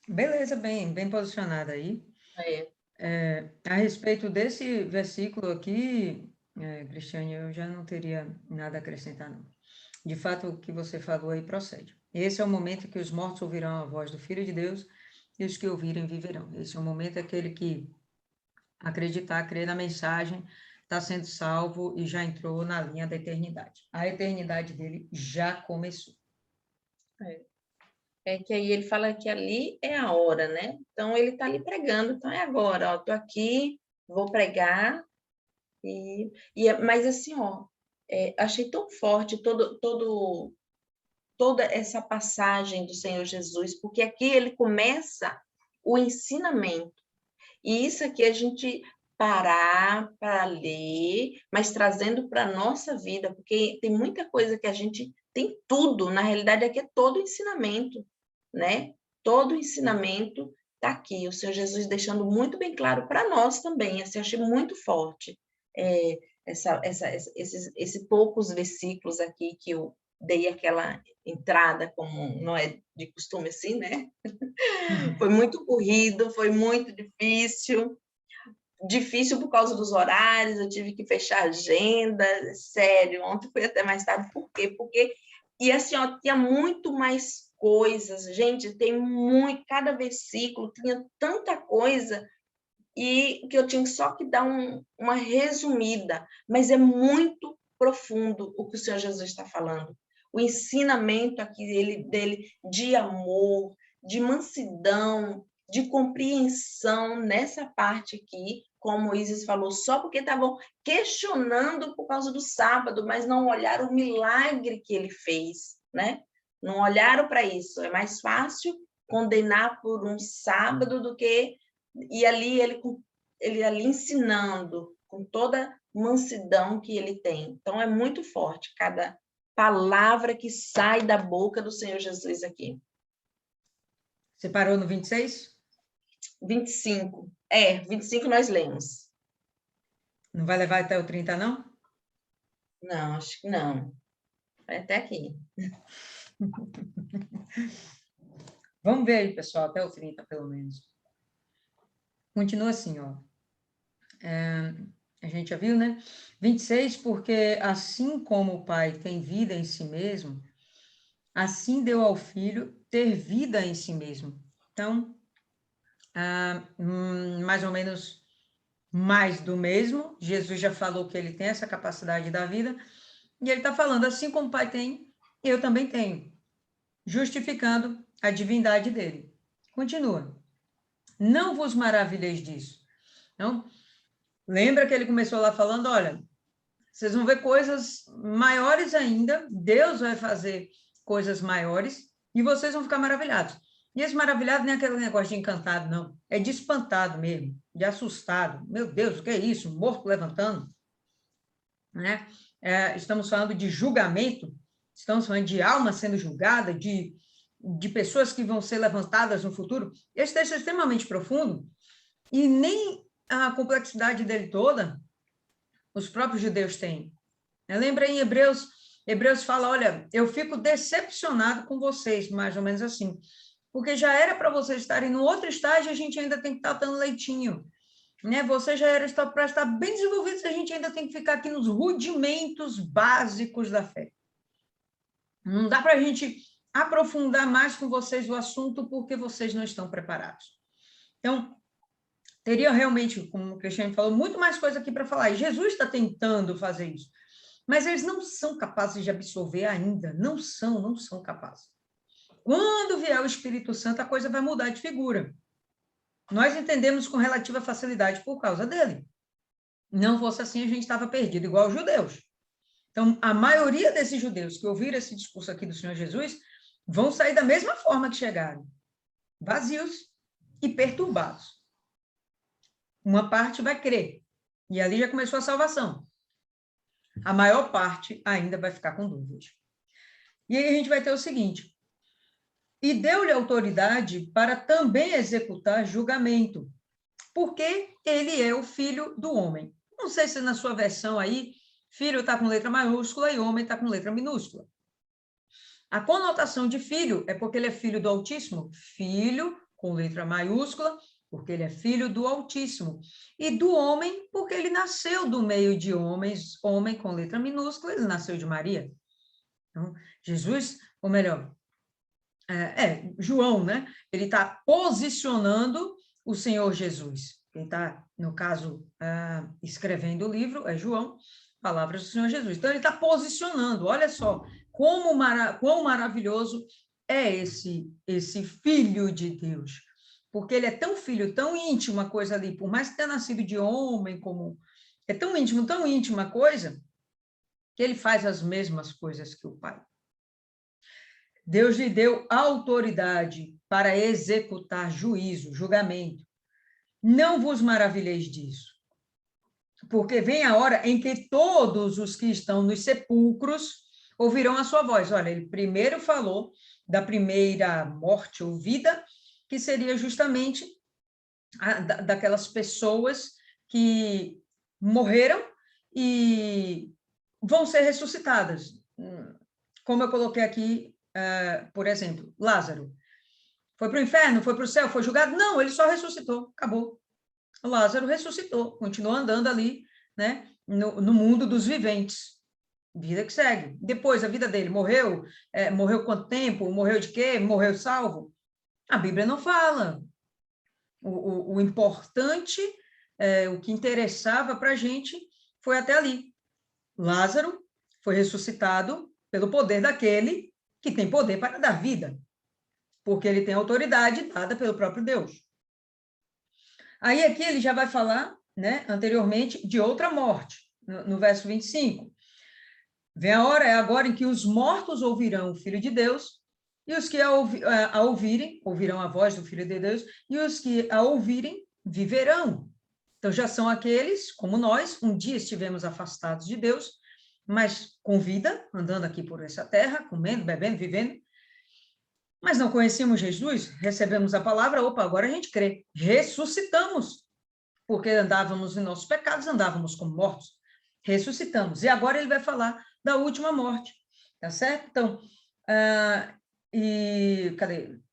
Beleza, bem posicionada aí. A respeito desse versículo aqui, Cristiane, eu já não teria nada a acrescentar, não. De fato, o que você falou aí procede. Esse é o momento em que os mortos ouvirão a voz do Filho de Deus e os que ouvirem viverão. Esse é o momento aquele que acreditar, crer na mensagem, está sendo salvo e já entrou na linha da eternidade. A eternidade dele já começou. É que aí ele fala que ali é a hora, né? Então ele está ali pregando, então é agora, ó, tô aqui, vou pregar, mas assim, ó, achei tão forte toda essa passagem do Senhor Jesus, porque aqui ele começa o ensinamento, e isso aqui a gente parar para ler, mas trazendo para a nossa vida, porque tem muita coisa que a gente tem tudo, na realidade aqui é todo ensinamento, né? Todo ensinamento está aqui, o Senhor Jesus deixando muito bem claro para nós também, assim, eu achei muito forte esses poucos versículos aqui que eu dei aquela entrada, como não é de costume assim, né? Foi muito corrido, foi muito difícil por causa dos horários, eu tive que fechar a agenda, sério, ontem foi até mais tarde, por quê? E assim, ó, tinha muito mais coisas, gente, cada versículo tinha tanta coisa, e que eu tinha só que dar uma resumida, mas é muito profundo o que o Senhor Jesus está falando. O ensinamento aqui dele de amor, de mansidão, de compreensão nessa parte aqui, como o Isis falou, só porque estavam questionando por causa do sábado, mas não olharam o milagre que ele fez, né? Não olharam para isso. É mais fácil condenar por um sábado do que e ali ele ali ensinando com toda mansidão que ele tem. Então é muito forte cada palavra que sai da boca do Senhor Jesus aqui. Você parou no 26? 25. 25 nós lemos. Não vai levar até o 30, não? Não, acho que não. Vai até aqui. Vamos ver aí, pessoal, até o 30, pelo menos. Continua assim, ó. A gente já viu, né? 26, porque assim como o Pai tem vida em si mesmo, assim deu ao Filho ter vida em si mesmo. Então, mais ou menos mais do mesmo. Jesus já falou que ele tem essa capacidade da vida, e ele está falando, assim como o Pai tem, eu também tenho, justificando a divindade dele. Continua. Não vos maravilheis disso. Então, lembra que ele começou lá falando, olha, vocês vão ver coisas maiores ainda, Deus vai fazer coisas maiores e vocês vão ficar maravilhados. E esse maravilhado não é aquele negócio de encantado, não. É de espantado mesmo, de assustado. Meu Deus, o que é isso? Um morto levantando? Né? Estamos falando de julgamento, estamos falando de alma sendo julgada, de pessoas que vão ser levantadas no futuro. Esse texto é extremamente profundo e nem a complexidade dele toda os próprios judeus têm. Lembra em Hebreus fala, olha, eu fico decepcionado com vocês, mais ou menos assim, porque já era para vocês estarem no outro estágio, a gente ainda tem que estar dando leitinho, né? Você já era para estar bem desenvolvidos, a gente ainda tem que ficar aqui nos rudimentos básicos da fé. Não dá para a gente aprofundar mais com vocês o assunto porque vocês não estão preparados. Então, teria realmente, como o Cristiano falou, muito mais coisa aqui para falar. E Jesus está tentando fazer isso. Mas eles não são capazes de absorver ainda. Não são capazes. Quando vier o Espírito Santo, a coisa vai mudar de figura. Nós entendemos com relativa facilidade por causa dele. Não fosse assim, a gente estava perdido, igual os judeus. Então, a maioria desses judeus que ouviram esse discurso aqui do Senhor Jesus vão sair da mesma forma que chegaram, vazios e perturbados. Uma parte vai crer, e ali já começou a salvação. A maior parte ainda vai ficar com dúvidas. E aí a gente vai ter o seguinte: e deu-lhe autoridade para também executar julgamento, porque ele é o filho do homem. Não sei se na sua versão aí, filho está com letra maiúscula e homem está com letra minúscula. A conotação de filho é porque ele é filho do Altíssimo, filho com letra maiúscula, porque ele é filho do Altíssimo, e do homem, porque ele nasceu do meio de homens, homem com letra minúscula, ele nasceu de Maria. Então, Jesus, ou melhor, João, né? Ele está posicionando o Senhor Jesus. Quem está, no caso, escrevendo o livro é João, palavras do Senhor Jesus. Então, ele está posicionando, olha só, quão maravilhoso é esse Filho de Deus. Porque ele é tão filho, tão íntimo a coisa ali, por mais que tenha nascido de homem comum, é tão íntima a coisa, que ele faz as mesmas coisas que o Pai. Deus lhe deu autoridade para executar juízo, julgamento. Não vos maravilheis disso, porque vem a hora em que todos os que estão nos sepulcros ouvirão a sua voz. Olha, ele primeiro falou da primeira morte ou vida, que seria justamente daquelas pessoas que morreram e vão ser ressuscitadas. Como eu coloquei aqui, por exemplo, Lázaro. Foi para o inferno, foi para o céu, foi julgado? Não, ele só ressuscitou, acabou. Lázaro ressuscitou, continuou andando ali, né, no mundo dos viventes. Vida que segue. Depois, a vida dele morreu? Morreu quanto tempo? Morreu de quê? Morreu salvo? A Bíblia não fala. O importante, o que interessava para a gente foi até ali. Lázaro foi ressuscitado pelo poder daquele que tem poder para dar vida, porque ele tem autoridade dada pelo próprio Deus. Aí aqui ele já vai falar, né, anteriormente, de outra morte, no verso 25. Vem a hora, é agora em que os mortos ouvirão o Filho de Deus, e os que a ouvirem, ouvirão a voz do Filho de Deus, e os que a ouvirem, viverão. Então, já são aqueles, como nós, um dia estivemos afastados de Deus, mas com vida, andando aqui por essa terra, comendo, bebendo, vivendo, mas não conhecíamos Jesus, recebemos a palavra, opa, agora a gente crê, ressuscitamos, porque andávamos em nossos pecados, andávamos como mortos, ressuscitamos. E agora ele vai falar da última morte, tá certo? Então,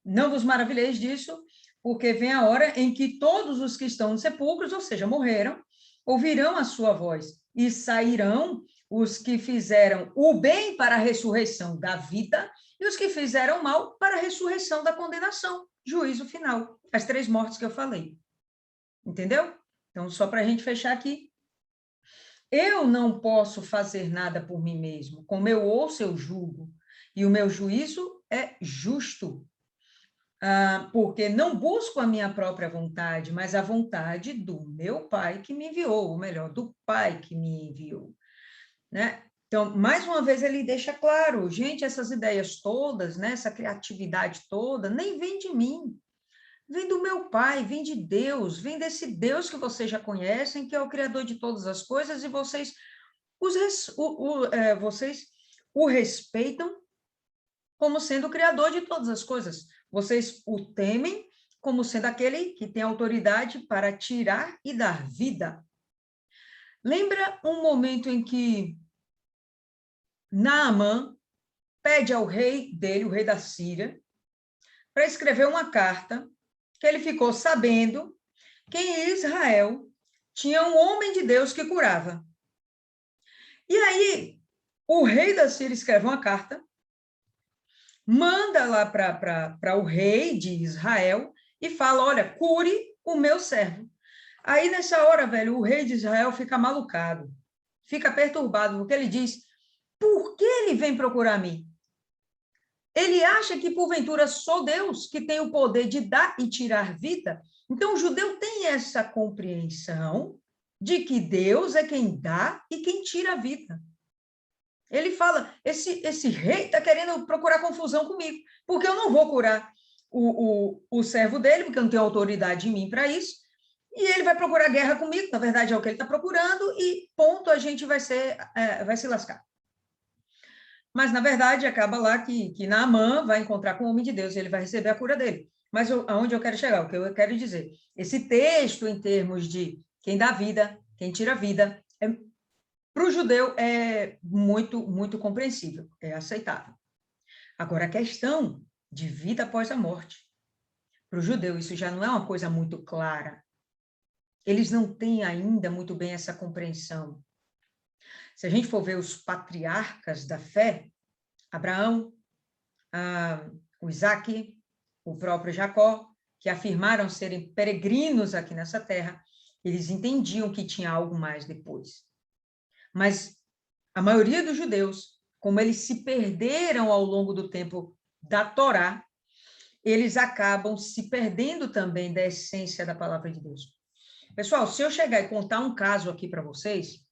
não vos maravilheis disso, porque vem a hora em que todos os que estão nos sepulcros, ou seja, morreram, ouvirão a sua voz, e sairão os que fizeram o bem para a ressurreição da vida, e os que fizeram o mal para a ressurreição da condenação, juízo final, as 3 mortes que eu falei. Entendeu? Então, só para a gente fechar aqui. Eu não posso fazer nada por mim mesmo, como eu ouço, eu julgo, e o meu juízo é justo, porque não busco a minha própria vontade, mas a vontade do meu Pai que me enviou, ou melhor, do Pai que me enviou, né? Então, mais uma vez, ele deixa claro, gente, essas ideias todas, né, essa criatividade toda, nem vem de mim, vem do meu Pai, vem de Deus, vem desse Deus que vocês já conhecem, que é o Criador de todas as coisas, e vocês vocês o respeitam como sendo o Criador de todas as coisas. Vocês o temem como sendo aquele que tem autoridade para tirar e dar vida. Lembra um momento em que Naamã pede ao rei dele, o rei da Síria, para escrever uma carta que ele ficou sabendo que em Israel tinha um homem de Deus que curava. E aí, o rei da Síria escreve uma carta, manda lá para o rei de Israel e fala, olha, cure o meu servo. Aí, nessa hora, velho, o rei de Israel fica malucado, fica perturbado, porque ele diz, por que ele vem procurar mim? Ele acha que, porventura, sou Deus, que tem o poder de dar e tirar vida. Então, o judeu tem essa compreensão de que Deus é quem dá e quem tira a vida. Ele fala, esse rei está querendo procurar confusão comigo, porque eu não vou curar o servo dele, porque eu não tenho autoridade em mim para isso, e ele vai procurar guerra comigo, na verdade é o que ele está procurando, e ponto, a gente vai se lascar. Mas, na verdade, acaba lá que Naamã vai encontrar com o homem de Deus, e ele vai receber a cura dele. Mas aonde eu quero chegar, o que eu quero dizer, esse texto em termos de quem dá vida, quem tira vida, para o judeu é muito, muito compreensível, é aceitável. Agora, a questão de vida após a morte, para o judeu isso já não é uma coisa muito clara. Eles não têm ainda muito bem essa compreensão. Se a gente for ver os patriarcas da fé, Abraão, o Isaque, o próprio Jacó, que afirmaram serem peregrinos aqui nessa terra, eles entendiam que tinha algo mais depois. Mas a maioria dos judeus, como eles se perderam ao longo do tempo da Torá, eles acabam se perdendo também da essência da palavra de Deus. Pessoal, se eu chegar e contar um caso aqui para vocês,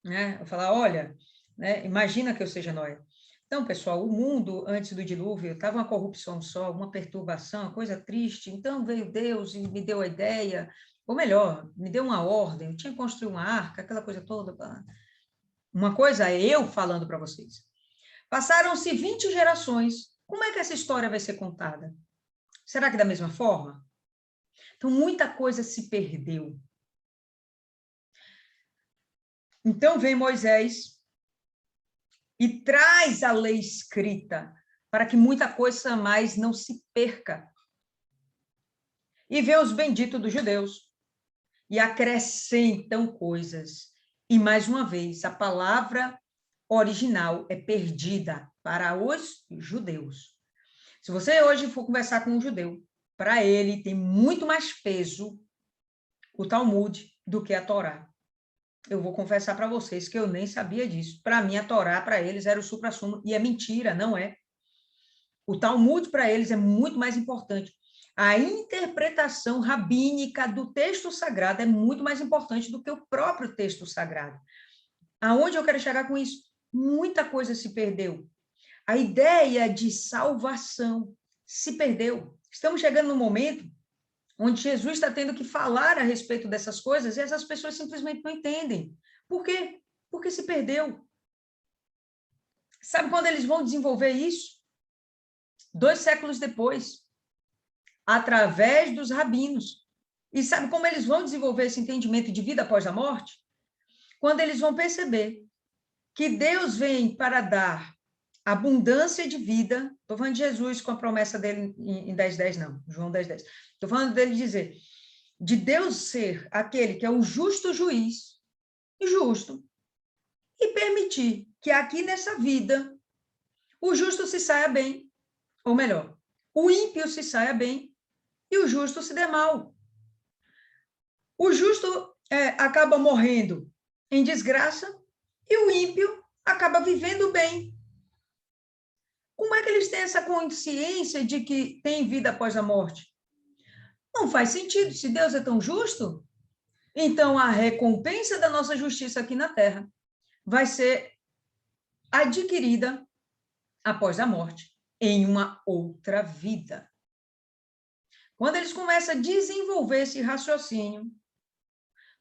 né, eu falar, olha, né, imagina que eu seja Noé. Então, pessoal, o mundo antes do dilúvio estava uma corrupção só, uma perturbação, uma coisa triste. Então veio Deus e me deu a ideia, ou melhor, me deu uma ordem, eu tinha que construir uma arca, aquela coisa toda. Uma coisa é eu falando para vocês. Passaram-se 20 gerações. Como é que essa história vai ser contada? Será que da mesma forma? Então, muita coisa se perdeu. Então, vem Moisés e traz a lei escrita para que muita coisa mais não se perca. E vê os benditos dos judeus e acrescentam coisas. E, mais uma vez, a palavra original é perdida para os judeus. Se você hoje for conversar com um judeu, para ele tem muito mais peso o Talmud do que a Torá. Eu vou confessar para vocês que eu nem sabia disso. Para mim, a Torá, para eles, era o suprassumo, e é mentira, não é. O Talmud, para eles, é muito mais importante. A interpretação rabínica do texto sagrado é muito mais importante do que o próprio texto sagrado. Aonde eu quero chegar com isso? Muita coisa se perdeu. A ideia de salvação se perdeu. Estamos chegando no momento onde Jesus está tendo que falar a respeito dessas coisas e essas pessoas simplesmente não entendem. Por quê? Porque se perdeu. Sabe quando eles vão desenvolver isso? 2 séculos depois, através dos rabinos. E sabe como eles vão desenvolver esse entendimento de vida após a morte? Quando eles vão perceber que Deus vem para dar abundância de vida. Estou falando de Jesus com a promessa dele em 10:10, não, João 10:10. Estou falando dele dizer, de Deus ser aquele que é o justo juiz, justo, e permitir que aqui nessa vida o justo se saia bem, ou melhor, o ímpio se saia bem e o justo se dê mal. O justo acaba morrendo em desgraça e o ímpio acaba vivendo bem. Como é que eles têm essa consciência de que tem vida após a morte? Não faz sentido. Se Deus é tão justo, então a recompensa da nossa justiça aqui na Terra vai ser adquirida após a morte, em uma outra vida. Quando eles começam a desenvolver esse raciocínio,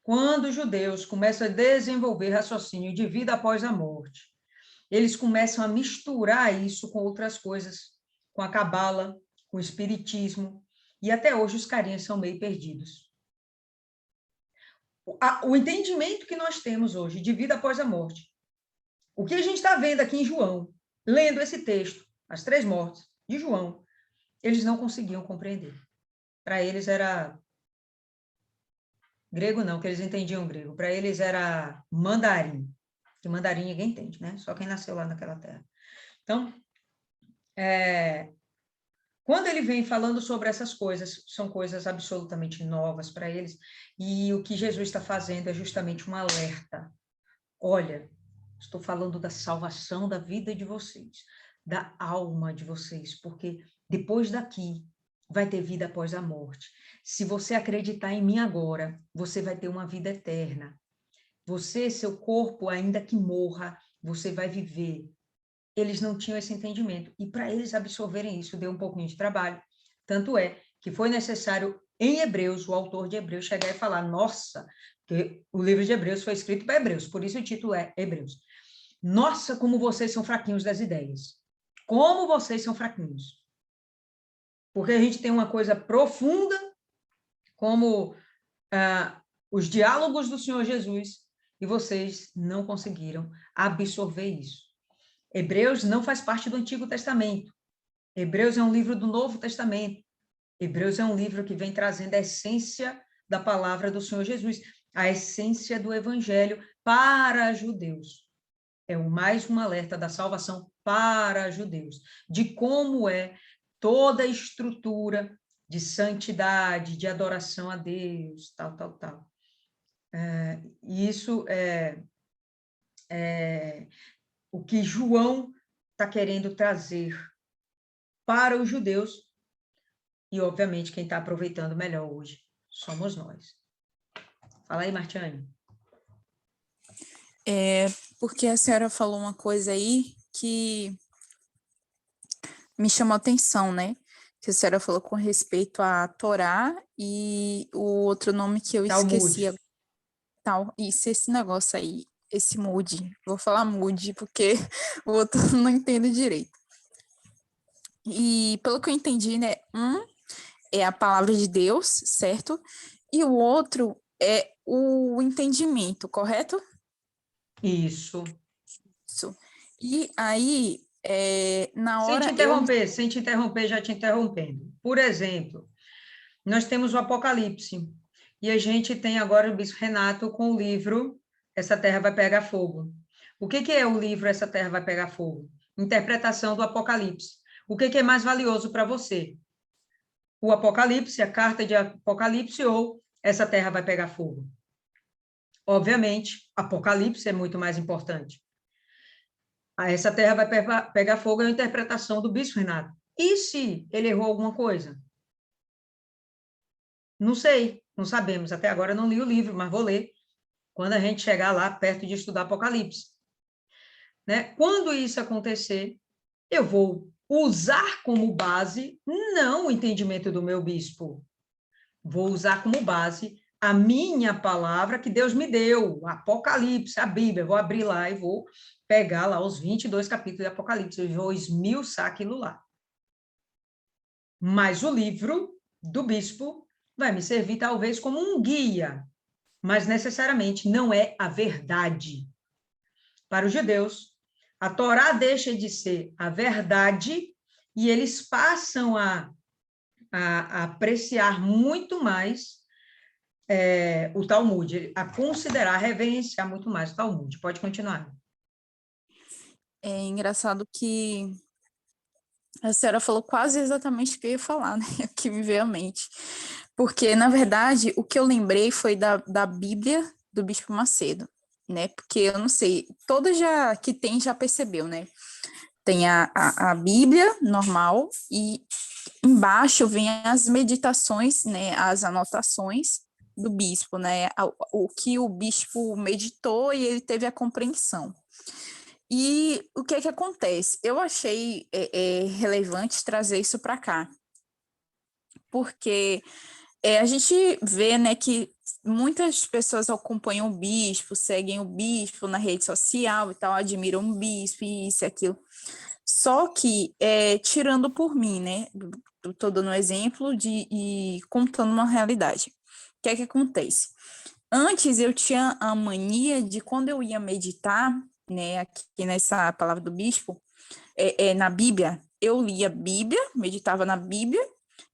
quando os judeus começam a desenvolver raciocínio de vida após a morte, eles começam a misturar isso com outras coisas, com a cabala, com o espiritismo, e até hoje os carinhas são meio perdidos. O entendimento que nós temos hoje de vida após a morte, o que a gente está vendo aqui em João, lendo esse texto, as 3 mortes de João, eles não conseguiam compreender. Para eles era grego não, que eles entendiam grego, para eles era mandarim. Que mandarim ninguém entende, né? Só quem nasceu lá naquela terra. Então, quando ele vem falando sobre essas coisas, são coisas absolutamente novas para eles, e o que Jesus está fazendo é justamente um alerta. Olha, estou falando da salvação da vida de vocês, da alma de vocês, porque depois daqui vai ter vida após a morte. Se você acreditar em mim agora, você vai ter uma vida eterna. Você, seu corpo, ainda que morra, você vai viver. Eles não tinham esse entendimento. E para eles absorverem isso, deu um pouquinho de trabalho. Tanto é que foi necessário, em Hebreus, o autor de Hebreus chegar e falar, nossa, que o livro de Hebreus foi escrito para Hebreus, por isso o título é Hebreus. Nossa, como vocês são fraquinhos das ideias. Como vocês são fraquinhos. Porque a gente tem uma coisa profunda, como os diálogos do Senhor Jesus, e vocês não conseguiram absorver isso. Hebreus não faz parte do Antigo Testamento. Hebreus é um livro do Novo Testamento. Hebreus é um livro que vem trazendo a essência da palavra do Senhor Jesus, a essência do Evangelho para judeus. É mais um alerta da salvação para judeus, de como é toda a estrutura de santidade, de adoração a Deus, tal. E isso é o que João está querendo trazer para os judeus, e, obviamente, quem está aproveitando melhor hoje somos nós. Fala aí, Martiane. Porque a senhora falou uma coisa aí que me chamou a atenção, né? Que a senhora falou com respeito à Torá e o outro nome que eu esqueci. Isso, esse negócio aí, esse mood. Vou falar mood, porque o outro não entendo direito. E pelo que eu entendi, né? É a palavra de Deus, certo? E o outro é o entendimento, correto? Isso. Isso. E aí, na Sem hora te interromper, já te interrompendo. Por exemplo, nós temos o Apocalipse, e a gente tem agora o Bispo Renato com o livro Essa Terra Vai Pegar Fogo. O que é o livro Essa Terra Vai Pegar Fogo? Interpretação do Apocalipse. O que é mais valioso para você? O Apocalipse, a carta de Apocalipse, ou Essa Terra Vai Pegar Fogo? Obviamente, Apocalipse é muito mais importante. Essa Terra Vai Pegar Fogo é a interpretação do Bispo Renato. E se ele errou alguma coisa? Não sei, não sabemos. Até agora eu não li o livro, mas vou ler quando a gente chegar lá perto de estudar Apocalipse. Né? Quando isso acontecer, eu vou usar como base, não o entendimento do meu bispo, vou usar como base a minha palavra que Deus me deu, Apocalipse, a Bíblia. Eu vou abrir lá e vou pegar lá os 22 capítulos de Apocalipse, eu vou esmiuçar aquilo lá. Mas o livro do bispo vai me servir talvez como um guia, mas necessariamente não é a verdade. Para os judeus, a Torá deixa de ser a verdade e eles passam a apreciar muito mais o Talmud, a considerar, a reverenciar muito mais o Talmud. Pode continuar. É engraçado que a senhora falou quase exatamente o que eu ia falar, né? O que me veio à mente. Porque, na verdade, o que eu lembrei foi da Bíblia do Bispo Macedo, né? Porque eu não sei, toda que tem já percebeu, né? Tem a Bíblia normal e embaixo vem as meditações, né? As anotações do bispo, né? O que o bispo meditou e ele teve a compreensão. E o que é que acontece? Eu achei relevante trazer isso para cá, porque a gente vê, né, que muitas pessoas acompanham o bispo, seguem o bispo na rede social e tal, admiram o bispo e isso e aquilo. Só que, tirando por mim, né, estou dando um exemplo e contando uma realidade. O que é que acontece? Antes eu tinha a mania de, quando eu ia meditar, né, aqui nessa palavra do bispo, na Bíblia, eu lia a Bíblia, meditava na Bíblia,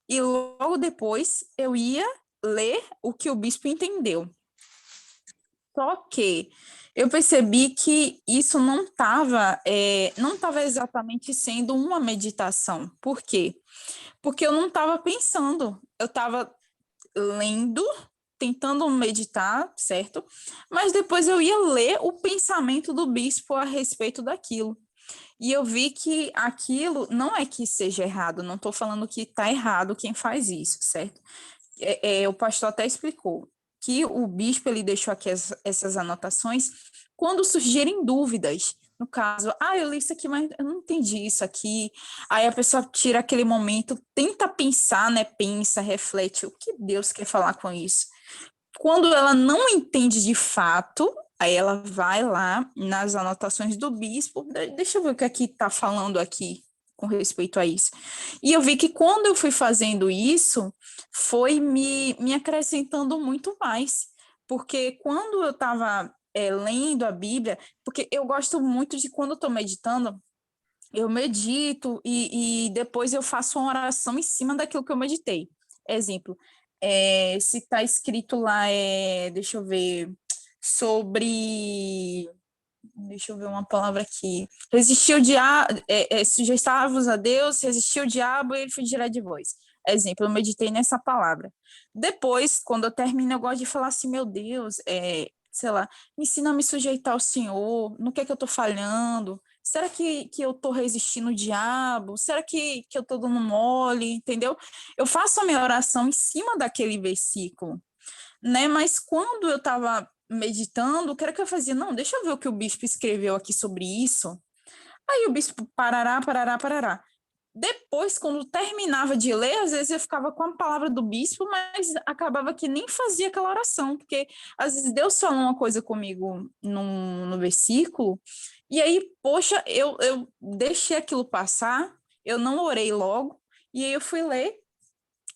e logo depois eu ia ler o que o bispo entendeu. Só que eu percebi que isso não estava exatamente sendo uma meditação. Por quê? Porque eu não estava pensando, eu estava lendo, tentando meditar, certo? Mas depois eu ia ler o pensamento do bispo a respeito daquilo. E eu vi que aquilo não é que seja errado, não estou falando que está errado quem faz isso, certo? O pastor até explicou que o bispo ele deixou aqui essas anotações quando surgirem dúvidas no caso, eu li isso aqui, mas eu não entendi isso aqui. Aí a pessoa tira aquele momento, tenta pensar, né? Pensa, reflete, o que Deus quer falar com isso? Quando ela não entende de fato, aí ela vai lá nas anotações do bispo, deixa eu ver o que aqui está falando aqui com respeito a isso. E eu vi que quando eu fui fazendo isso, foi me acrescentando muito mais, porque quando eu estava lendo a Bíblia, porque eu gosto muito de quando eu estou meditando, eu medito e depois eu faço uma oração em cima daquilo que eu meditei. Exemplo, se está escrito lá, deixa eu ver, sobre... Deixa eu ver uma palavra aqui. Resistiu o diabo, sujeitai-vos a Deus, resistiu o diabo e ele fugirá de vós. Exemplo, eu meditei nessa palavra. Depois, quando eu termino, eu gosto de falar assim, meu Deus, sei lá, me ensina a me sujeitar ao Senhor, no que é que eu estou falhando? Será que eu estou resistindo ao diabo? Será que eu estou dando mole? Entendeu? Eu faço a minha oração em cima daquele versículo, né? Mas quando eu estava meditando, o que era que eu fazia? Não, deixa eu ver o que o bispo escreveu aqui sobre isso. Aí o bispo parará, parará, parará. Depois, quando terminava de ler, às vezes eu ficava com a palavra do bispo, mas acabava que nem fazia aquela oração, porque às vezes Deus falou uma coisa comigo no versículo, e aí, poxa, eu deixei aquilo passar, eu não orei logo, e aí eu fui ler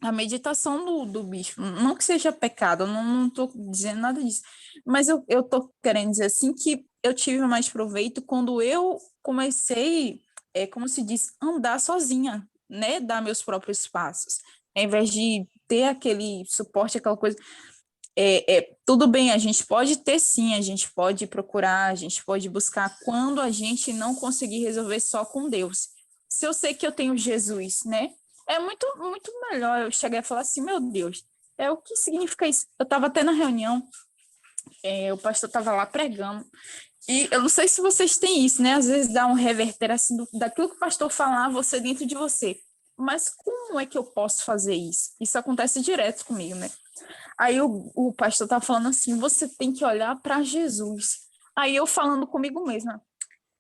a meditação do bispo. Não que seja pecado, eu não estou dizendo nada disso, mas eu estou querendo dizer assim que eu tive mais proveito quando eu comecei, como se diz, andar sozinha, né? Dar meus próprios passos, ao invés de ter aquele suporte, aquela coisa. Tudo bem, a gente pode ter sim, a gente pode procurar, a gente pode buscar quando a gente não conseguir resolver só com Deus. Se eu sei que eu tenho Jesus, né? É muito, muito melhor eu chegar e falar assim, meu Deus, o que significa isso? Eu estava até na reunião, o pastor estava lá pregando, e eu não sei se vocês têm isso, né? Às vezes dá um reverter assim daquilo que o pastor falar, você dentro de você. Mas como é que eu posso fazer isso? Isso acontece direto comigo, né? Aí o pastor tá falando assim, você tem que olhar para Jesus. Aí eu falando comigo mesma,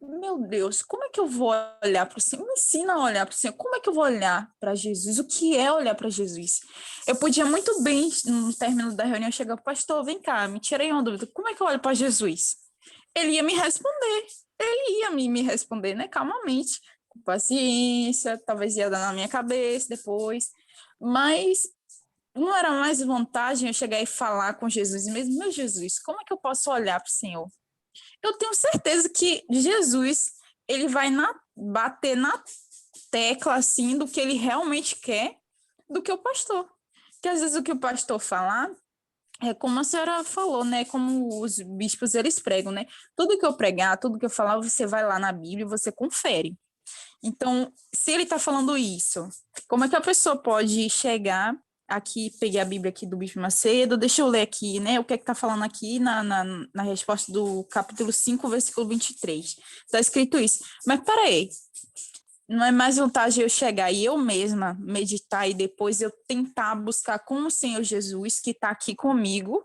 meu Deus, como é que eu vou olhar para o Senhor? Me ensina a olhar para o Senhor. Como é que eu vou olhar para Jesus? O que é olhar para Jesus? Eu podia muito bem, no término da reunião, chegar para o pastor, vem cá, me tirei uma dúvida. Como é que eu olho para Jesus? Ele ia me responder. Ele ia me responder, né? Calmamente, com paciência, talvez ia dar na minha cabeça depois. Mas não era mais vantagem eu chegar e falar com Jesus mesmo, meu Jesus, como é que eu posso olhar para o Senhor? Eu tenho certeza que Jesus, ele vai bater na tecla, assim, do que ele realmente quer, do que o pastor. Porque às vezes o que o pastor falar é como a senhora falou, né? Como os bispos, eles pregam, né? Tudo que eu pregar, tudo que eu falar, você vai lá na Bíblia e você confere. Então, se ele está falando isso, como é que a pessoa pode chegar aqui, peguei a Bíblia aqui do Bispo Macedo, deixa eu ler aqui, né, o que é que está falando aqui na resposta do capítulo 5, versículo 23. Está escrito isso. Mas peraí, não é mais vantagem eu chegar e eu mesma meditar e depois eu tentar buscar com o Senhor Jesus, que está aqui comigo,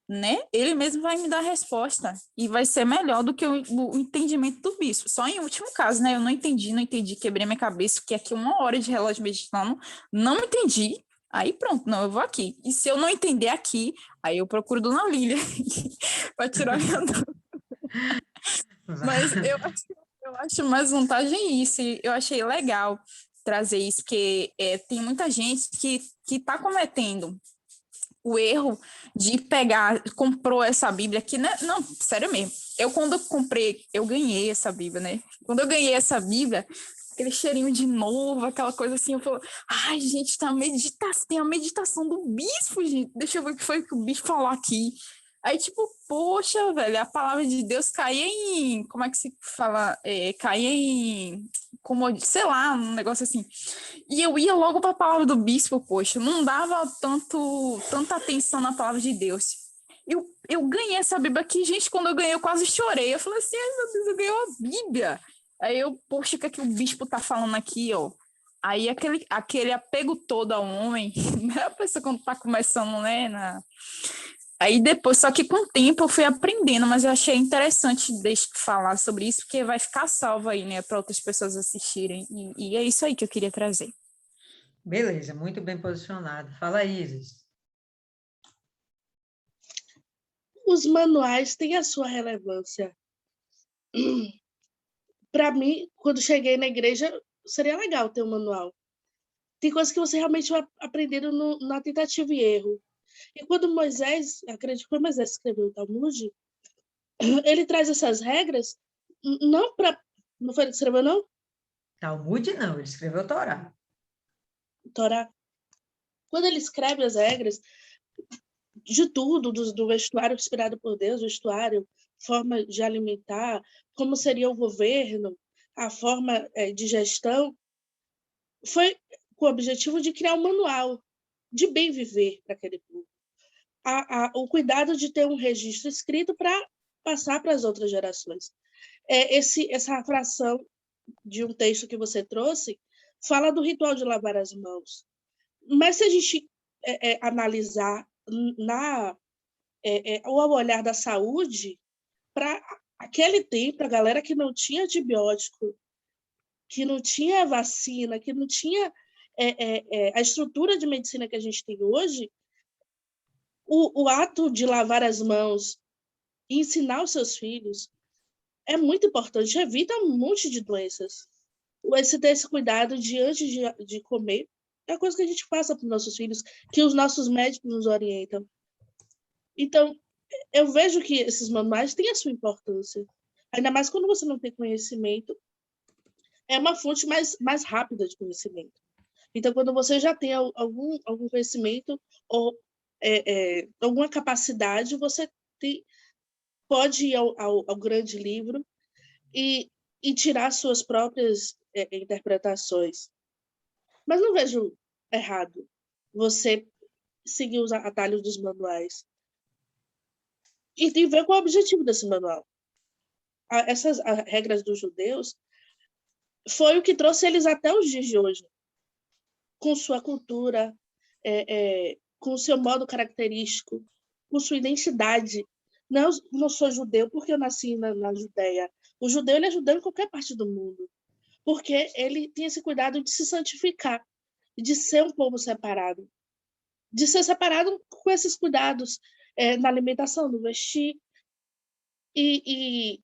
né? Ele mesmo vai me dar a resposta e vai ser melhor do que o entendimento do bispo. Só em último caso, né? Eu não entendi, quebrei minha cabeça, fiquei aqui 1 hora de relógio meditando, não entendi. Aí pronto, não, eu vou aqui. E se eu não entender aqui, aí eu procuro Dona Lília para tirar minha dúvida. Mas eu acho mais vantagem isso, e eu achei legal trazer isso, porque tem muita gente que está cometendo o erro de comprou essa Bíblia aqui, né? Não, sério mesmo. Quando eu comprei, eu ganhei essa Bíblia, né? Quando eu ganhei essa Bíblia, aquele cheirinho de novo, aquela coisa assim, eu falo, ai, gente, tem a meditação do bispo, gente. Deixa eu ver o que foi que o bispo falou aqui. Aí, tipo, poxa, velho, a palavra de Deus caía em... Como é que se fala? Caía em... Como, sei lá, um negócio assim. E eu ia logo para a palavra do bispo, poxa, não dava tanta atenção na palavra de Deus. Eu ganhei essa Bíblia aqui, gente, quando eu ganhei eu quase chorei. Eu falei assim, ai meu Deus, eu ganhei uma Bíblia. Aí poxa, o que é que o bispo tá falando aqui, ó? Aí aquele apego todo ao homem, né? A pessoa quando tá começando, né, Aí depois, só que com o tempo eu fui aprendendo, mas eu achei interessante falar sobre isso, porque vai ficar salvo aí, né, para outras pessoas assistirem. E é isso aí que eu queria trazer. Beleza, muito bem posicionado. Fala, Isis. Os manuais têm a sua relevância. Para mim, quando cheguei na igreja, seria legal ter um manual. Tem coisas que você realmente vai aprendendo na tentativa e erro. E quando Moisés, acredito que foi Moisés que escreveu o Talmud, ele traz essas regras, não para... Não foi ele que escreveu, não? Talmud não, ele escreveu Torá. Torá. Quando ele escreve as regras de tudo, do vestuário inspirado por Deus, vestuário, forma de alimentar, como seria o governo, a forma de gestão, foi com o objetivo de criar um manual de bem viver para aquele povo. O cuidado de ter um registro escrito para passar para as outras gerações. Essa fração de um texto que você trouxe fala do ritual de lavar as mãos. Mas se a gente analisar o olhar da saúde, para aquele tempo, a galera que não tinha antibiótico, que não tinha vacina, que não tinha a estrutura de medicina que a gente tem hoje, o ato de lavar as mãos e ensinar os seus filhos é muito importante, evita um monte de doenças. Esse ter esse cuidado de antes de comer é a coisa que a gente passa para os nossos filhos, que os nossos médicos nos orientam. Então, eu vejo que esses manuais têm a sua importância, ainda mais quando você não tem conhecimento, é uma fonte mais rápida de conhecimento. Então, quando você já tem algum conhecimento ou alguma capacidade, você pode ir ao grande livro e tirar suas próprias interpretações. Mas não vejo errado você seguir os atalhos dos manuais e ver qual é o objetivo desse manual. Essas regras dos judeus foi o que trouxe eles até os dias de hoje, com sua cultura, com o seu modo característico, com sua identidade. Não sou judeu porque eu nasci na Judéia. O judeu ele é judeu em qualquer parte do mundo, porque ele tem esse cuidado de se santificar, de ser um povo separado, de ser separado com esses cuidados na alimentação, no vestir. E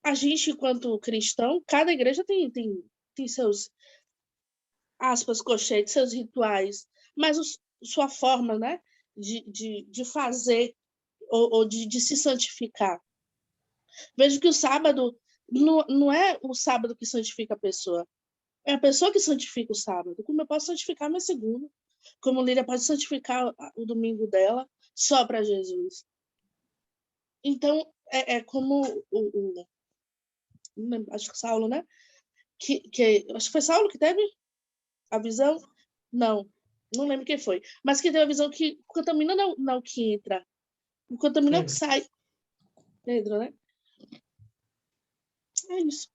a gente, enquanto cristão, cada igreja tem seus, aspas, colchetes, seus rituais, mas sua forma, né, de fazer ou de se santificar. Vejo que o sábado não é o sábado que santifica a pessoa, é a pessoa que santifica o sábado. Como eu posso santificar minha segunda? Como Lília pode santificar o domingo dela só para Jesus? Então, como acho que Saulo, né? Acho que foi Saulo que teve a visão? Não lembro quem foi. Mas que teve a visão que contamina não que entra. O contamina é o que sai. Pedro, né? É isso.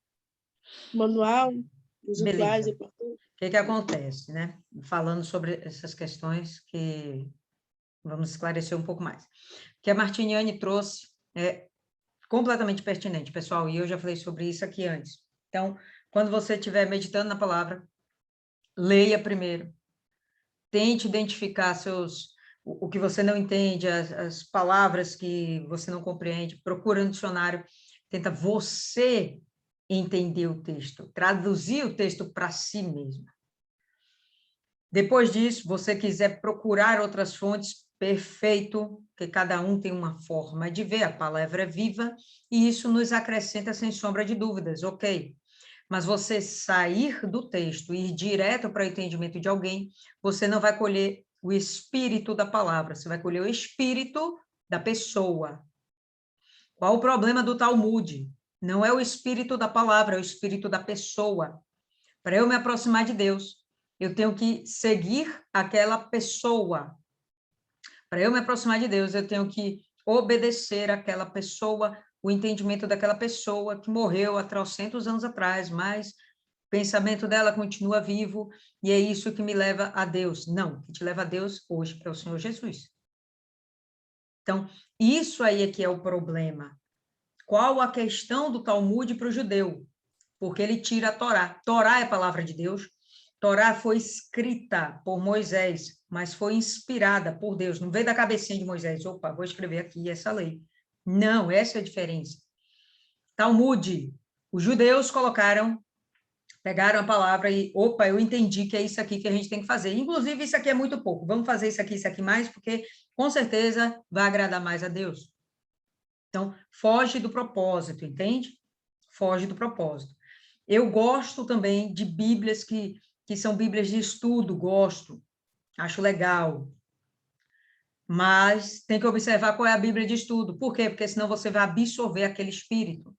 Manual, os rituais e por tudo. O que acontece, né? Falando sobre essas questões que vamos esclarecer um pouco mais. O que a Martiniane trouxe é completamente pertinente, pessoal, e eu já falei sobre isso aqui antes. Então, quando você estiver meditando na palavra, leia primeiro. Tente identificar o que você não entende, as palavras que você não compreende. Procura no dicionário. Tenta você entender o texto, traduzir o texto para si mesmo. Depois disso, você quiser procurar outras fontes, perfeito, porque cada um tem uma forma de ver, a palavra é viva, e isso nos acrescenta sem sombra de dúvidas, ok? Mas você sair do texto e ir direto para o entendimento de alguém, você não vai colher o espírito da palavra, você vai colher o espírito da pessoa. Qual o problema do Talmud? Não é o espírito da palavra, é o espírito da pessoa. Para eu me aproximar de Deus, eu tenho que seguir aquela pessoa. Para eu me aproximar de Deus, eu tenho que obedecer aquela pessoa, o entendimento daquela pessoa que morreu há 300 anos atrás, mas o pensamento dela continua vivo, e é isso que me leva a Deus. Não, o que te leva a Deus hoje é o Senhor Jesus. Então, isso aí é que é o problema. Qual a questão do Talmud para o judeu? Porque ele tira a Torá. Torá é a palavra de Deus. Torá foi escrita por Moisés, mas foi inspirada por Deus. Não veio da cabecinha de Moisés. Opa, vou escrever aqui essa lei. Não, essa é a diferença. Talmud, os judeus pegaram a palavra e, opa, eu entendi que é isso aqui que a gente tem que fazer. Inclusive, isso aqui é muito pouco. Vamos fazer isso aqui mais, porque com certeza vai agradar mais a Deus. Então, foge do propósito, entende? Foge do propósito. Eu gosto também de Bíblias que são Bíblias de estudo, gosto, acho legal. Mas tem que observar qual é a Bíblia de estudo. Por quê? Porque senão você vai absorver aquele espírito.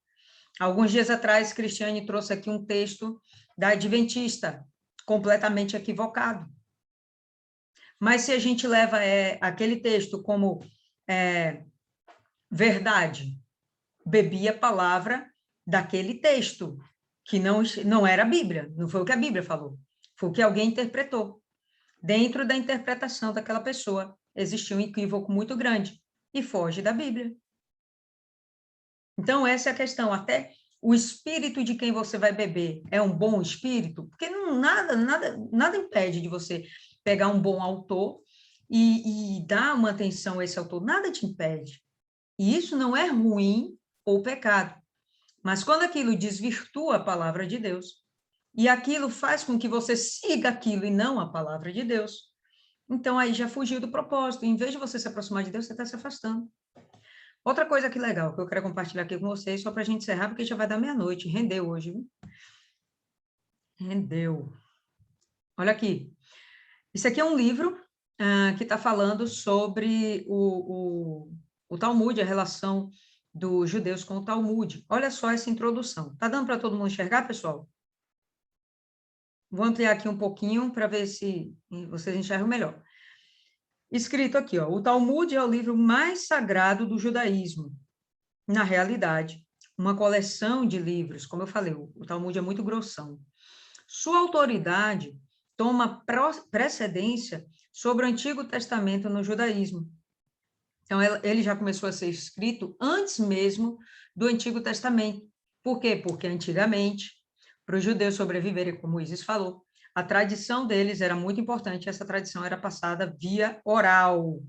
Alguns dias atrás, Cristiane trouxe aqui um texto da Adventista, completamente equivocado. Mas se a gente leva aquele texto como verdade, bebia a palavra daquele texto, que não era a Bíblia, não foi o que a Bíblia falou, foi o que alguém interpretou. Dentro da interpretação daquela pessoa, existiu um equívoco muito grande, e foge da Bíblia. Então, essa é a questão. Até o espírito de quem você vai beber é um bom espírito, porque nada impede de você pegar um bom autor e dar uma atenção a esse autor, nada te impede. E isso não é ruim ou pecado. Mas quando aquilo desvirtua a palavra de Deus, e aquilo faz com que você siga aquilo e não a palavra de Deus, então aí já fugiu do propósito. Em vez de você se aproximar de Deus, você está se afastando. Outra coisa que legal, que eu quero compartilhar aqui com vocês, só para a gente encerrar, porque já vai dar meia-noite. Rendeu hoje, viu? Rendeu. Olha aqui. Isso aqui é um livro que está falando sobre o Talmud, a relação dos judeus com o Talmud. Olha só essa introdução. Está dando para todo mundo enxergar, pessoal? Vou ampliar aqui um pouquinho para ver se vocês enxergam melhor. Escrito aqui, ó, o Talmud é o livro mais sagrado do judaísmo. Na realidade, uma coleção de livros, como eu falei, o Talmud é muito grossão. Sua autoridade toma precedência sobre o Antigo Testamento no judaísmo. Então, ele já começou a ser escrito antes mesmo do Antigo Testamento. Por quê? Porque antigamente, para os judeus sobreviverem, como Moisés falou, a tradição deles era muito importante, essa tradição era passada via oral.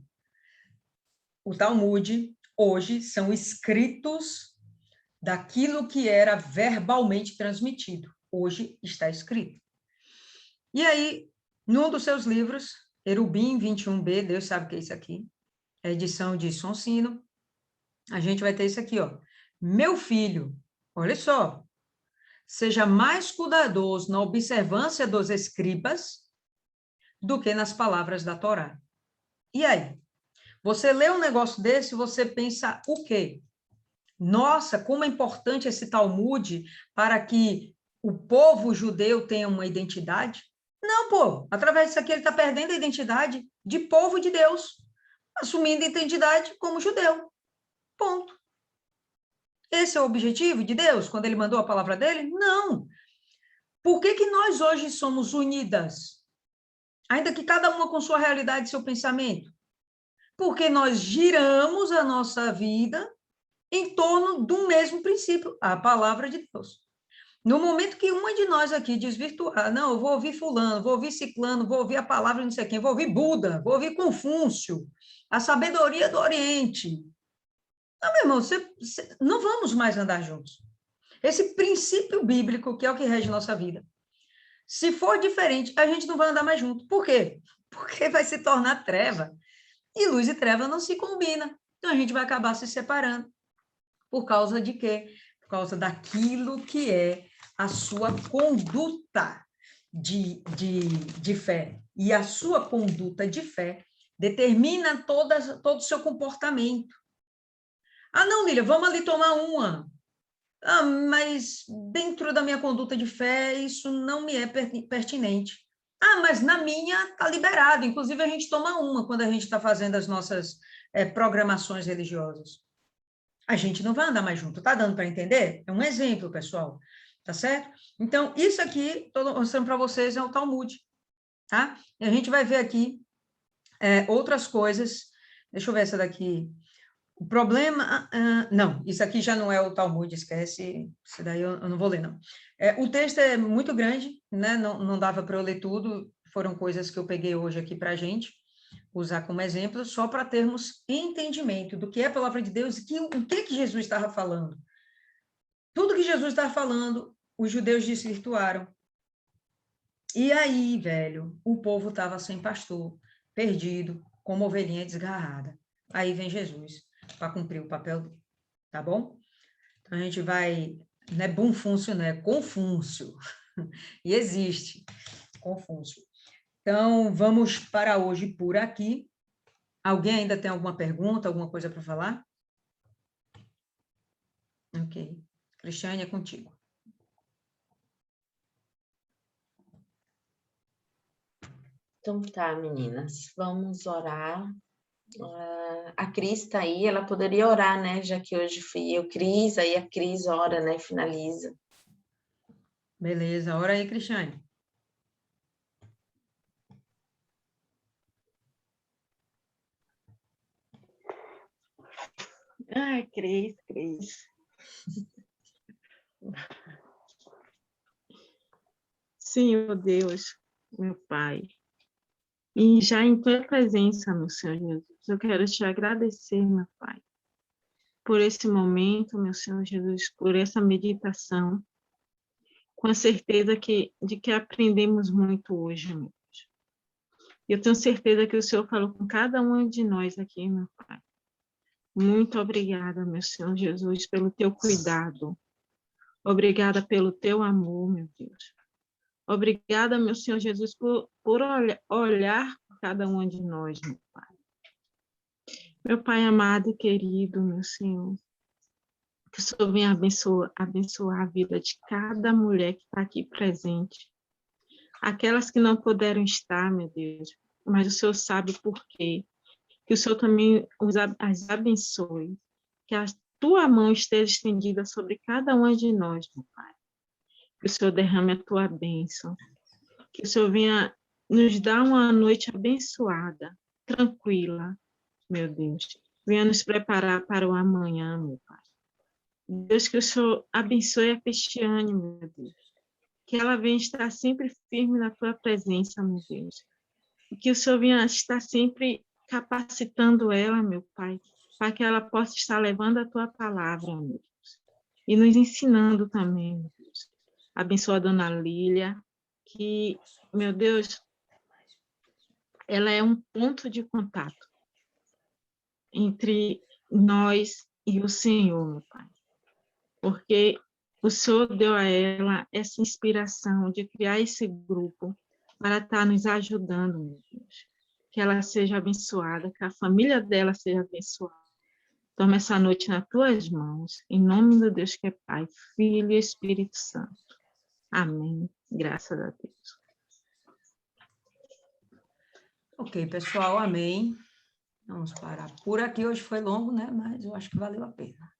O Talmud, hoje, são escritos daquilo que era verbalmente transmitido. Hoje está escrito. E aí, num dos seus livros, Erubim 21b, Deus sabe o que é isso aqui, a edição de Sonsino, a gente vai ter isso aqui, ó. Meu filho, olha só, seja mais cuidadoso na observância dos escribas do que nas palavras da Torá. E aí? Você lê um negócio desse, você pensa o quê? Nossa, como é importante esse Talmud para que o povo judeu tenha uma identidade. Não, pô, através disso aqui ele está perdendo a identidade de povo de Deus, assumindo a identidade como judeu. Ponto. Esse é o objetivo de Deus, quando ele mandou a palavra dele? Não. Por que nós hoje somos unidas? Ainda que cada uma com sua realidade e seu pensamento. Porque nós giramos a nossa vida em torno do mesmo princípio, a palavra de Deus. No momento que uma de nós aqui desvirtuar, não, eu vou ouvir fulano, vou ouvir ciclano, vou ouvir a palavra de não sei quem, vou ouvir Buda, vou ouvir Confúcio, a sabedoria do Oriente. Não, meu irmão, não vamos mais andar juntos. Esse princípio bíblico, que é o que rege nossa vida, se for diferente, a gente não vai andar mais junto. Por quê? Porque vai se tornar treva. E luz e treva não se combinam. Então, a gente vai acabar se separando. Por causa de quê? Por causa daquilo que é a sua conduta de fé. E a sua conduta de fé determina todo o seu comportamento. Ah, não, Lília, vamos ali tomar uma. Ah, mas dentro da minha conduta de fé, isso não me é pertinente. Ah, mas na minha está liberado. Inclusive, a gente toma uma quando a gente está fazendo as nossas programações religiosas. A gente não vai andar mais junto. Tá dando para entender? É um exemplo, pessoal. Tá certo? Então, isso aqui, estou mostrando para vocês, é o Talmud. Tá? E a gente vai ver aqui outras coisas Deixa eu ver essa daqui. O problema... não, isso aqui já não é o Talmud, esquece. Isso daí eu não vou ler, não. O texto é muito grande, né? Não dava para eu ler tudo. Foram coisas que eu peguei hoje aqui para a gente usar como exemplo, só para termos entendimento do que é a palavra de Deus e o que Jesus estava falando. Tudo que Jesus estava falando, os judeus desvirtuaram. E aí, velho, o povo estava sem pastor, perdido, como ovelhinha desgarrada. Aí vem Jesus para cumprir o papel dele, tá bom? Então a gente vai, não é Bonfúcio, não é Confúcio. E existe Confúcio. Então, vamos para hoje por aqui. Alguém ainda tem alguma pergunta, alguma coisa para falar? Ok. Cristiane, é contigo. Então tá, meninas, vamos orar. A Cris está aí, ela poderia orar, né? Já que hoje fui eu, Cris, aí a Cris ora, né? Finaliza. Beleza, ora aí, Cristiane. Ai, Cris. Senhor Deus, meu Pai, e já em tua presença, meu Senhor Jesus, eu quero te agradecer, meu Pai, por esse momento, meu Senhor Jesus, por essa meditação, com a certeza de que aprendemos muito hoje, meu Deus. Eu tenho certeza que o Senhor falou com cada um de nós aqui, meu Pai. Muito obrigada, meu Senhor Jesus, pelo teu cuidado. Obrigada pelo teu amor, meu Deus. Obrigada, meu Senhor Jesus, por olhar por cada um de nós, meu Pai. Meu Pai amado e querido, meu Senhor, que o Senhor venha abençoar a vida de cada mulher que está aqui presente. Aquelas que não puderam estar, meu Deus, mas o Senhor sabe por quê. Que o Senhor também as abençoe. Que a tua mão esteja estendida sobre cada uma de nós, meu Pai. Que o Senhor derrame a tua bênção. Que o Senhor venha nos dar uma noite abençoada, tranquila, meu Deus. Venha nos preparar para o amanhã, meu Pai. Deus, que o Senhor abençoe a Cristiane, meu Deus. Que ela venha estar sempre firme na tua presença, meu Deus. E que o Senhor venha estar sempre capacitando ela, meu Pai, para que ela possa estar levando a tua palavra, meu Deus. E nos ensinando também, meu Deus. Abençoa a dona Lília, que, meu Deus, ela é um ponto de contato entre nós e o Senhor, meu Pai. Porque o Senhor deu a ela essa inspiração de criar esse grupo para estar nos ajudando, meu Deus. Que ela seja abençoada, que a família dela seja abençoada. Toma essa noite nas tuas mãos, em nome do Deus que é Pai, Filho e Espírito Santo. Amém. Graças a Deus. Ok, pessoal, amém. Vamos parar por aqui. Hoje foi longo, né? Mas eu acho que valeu a pena.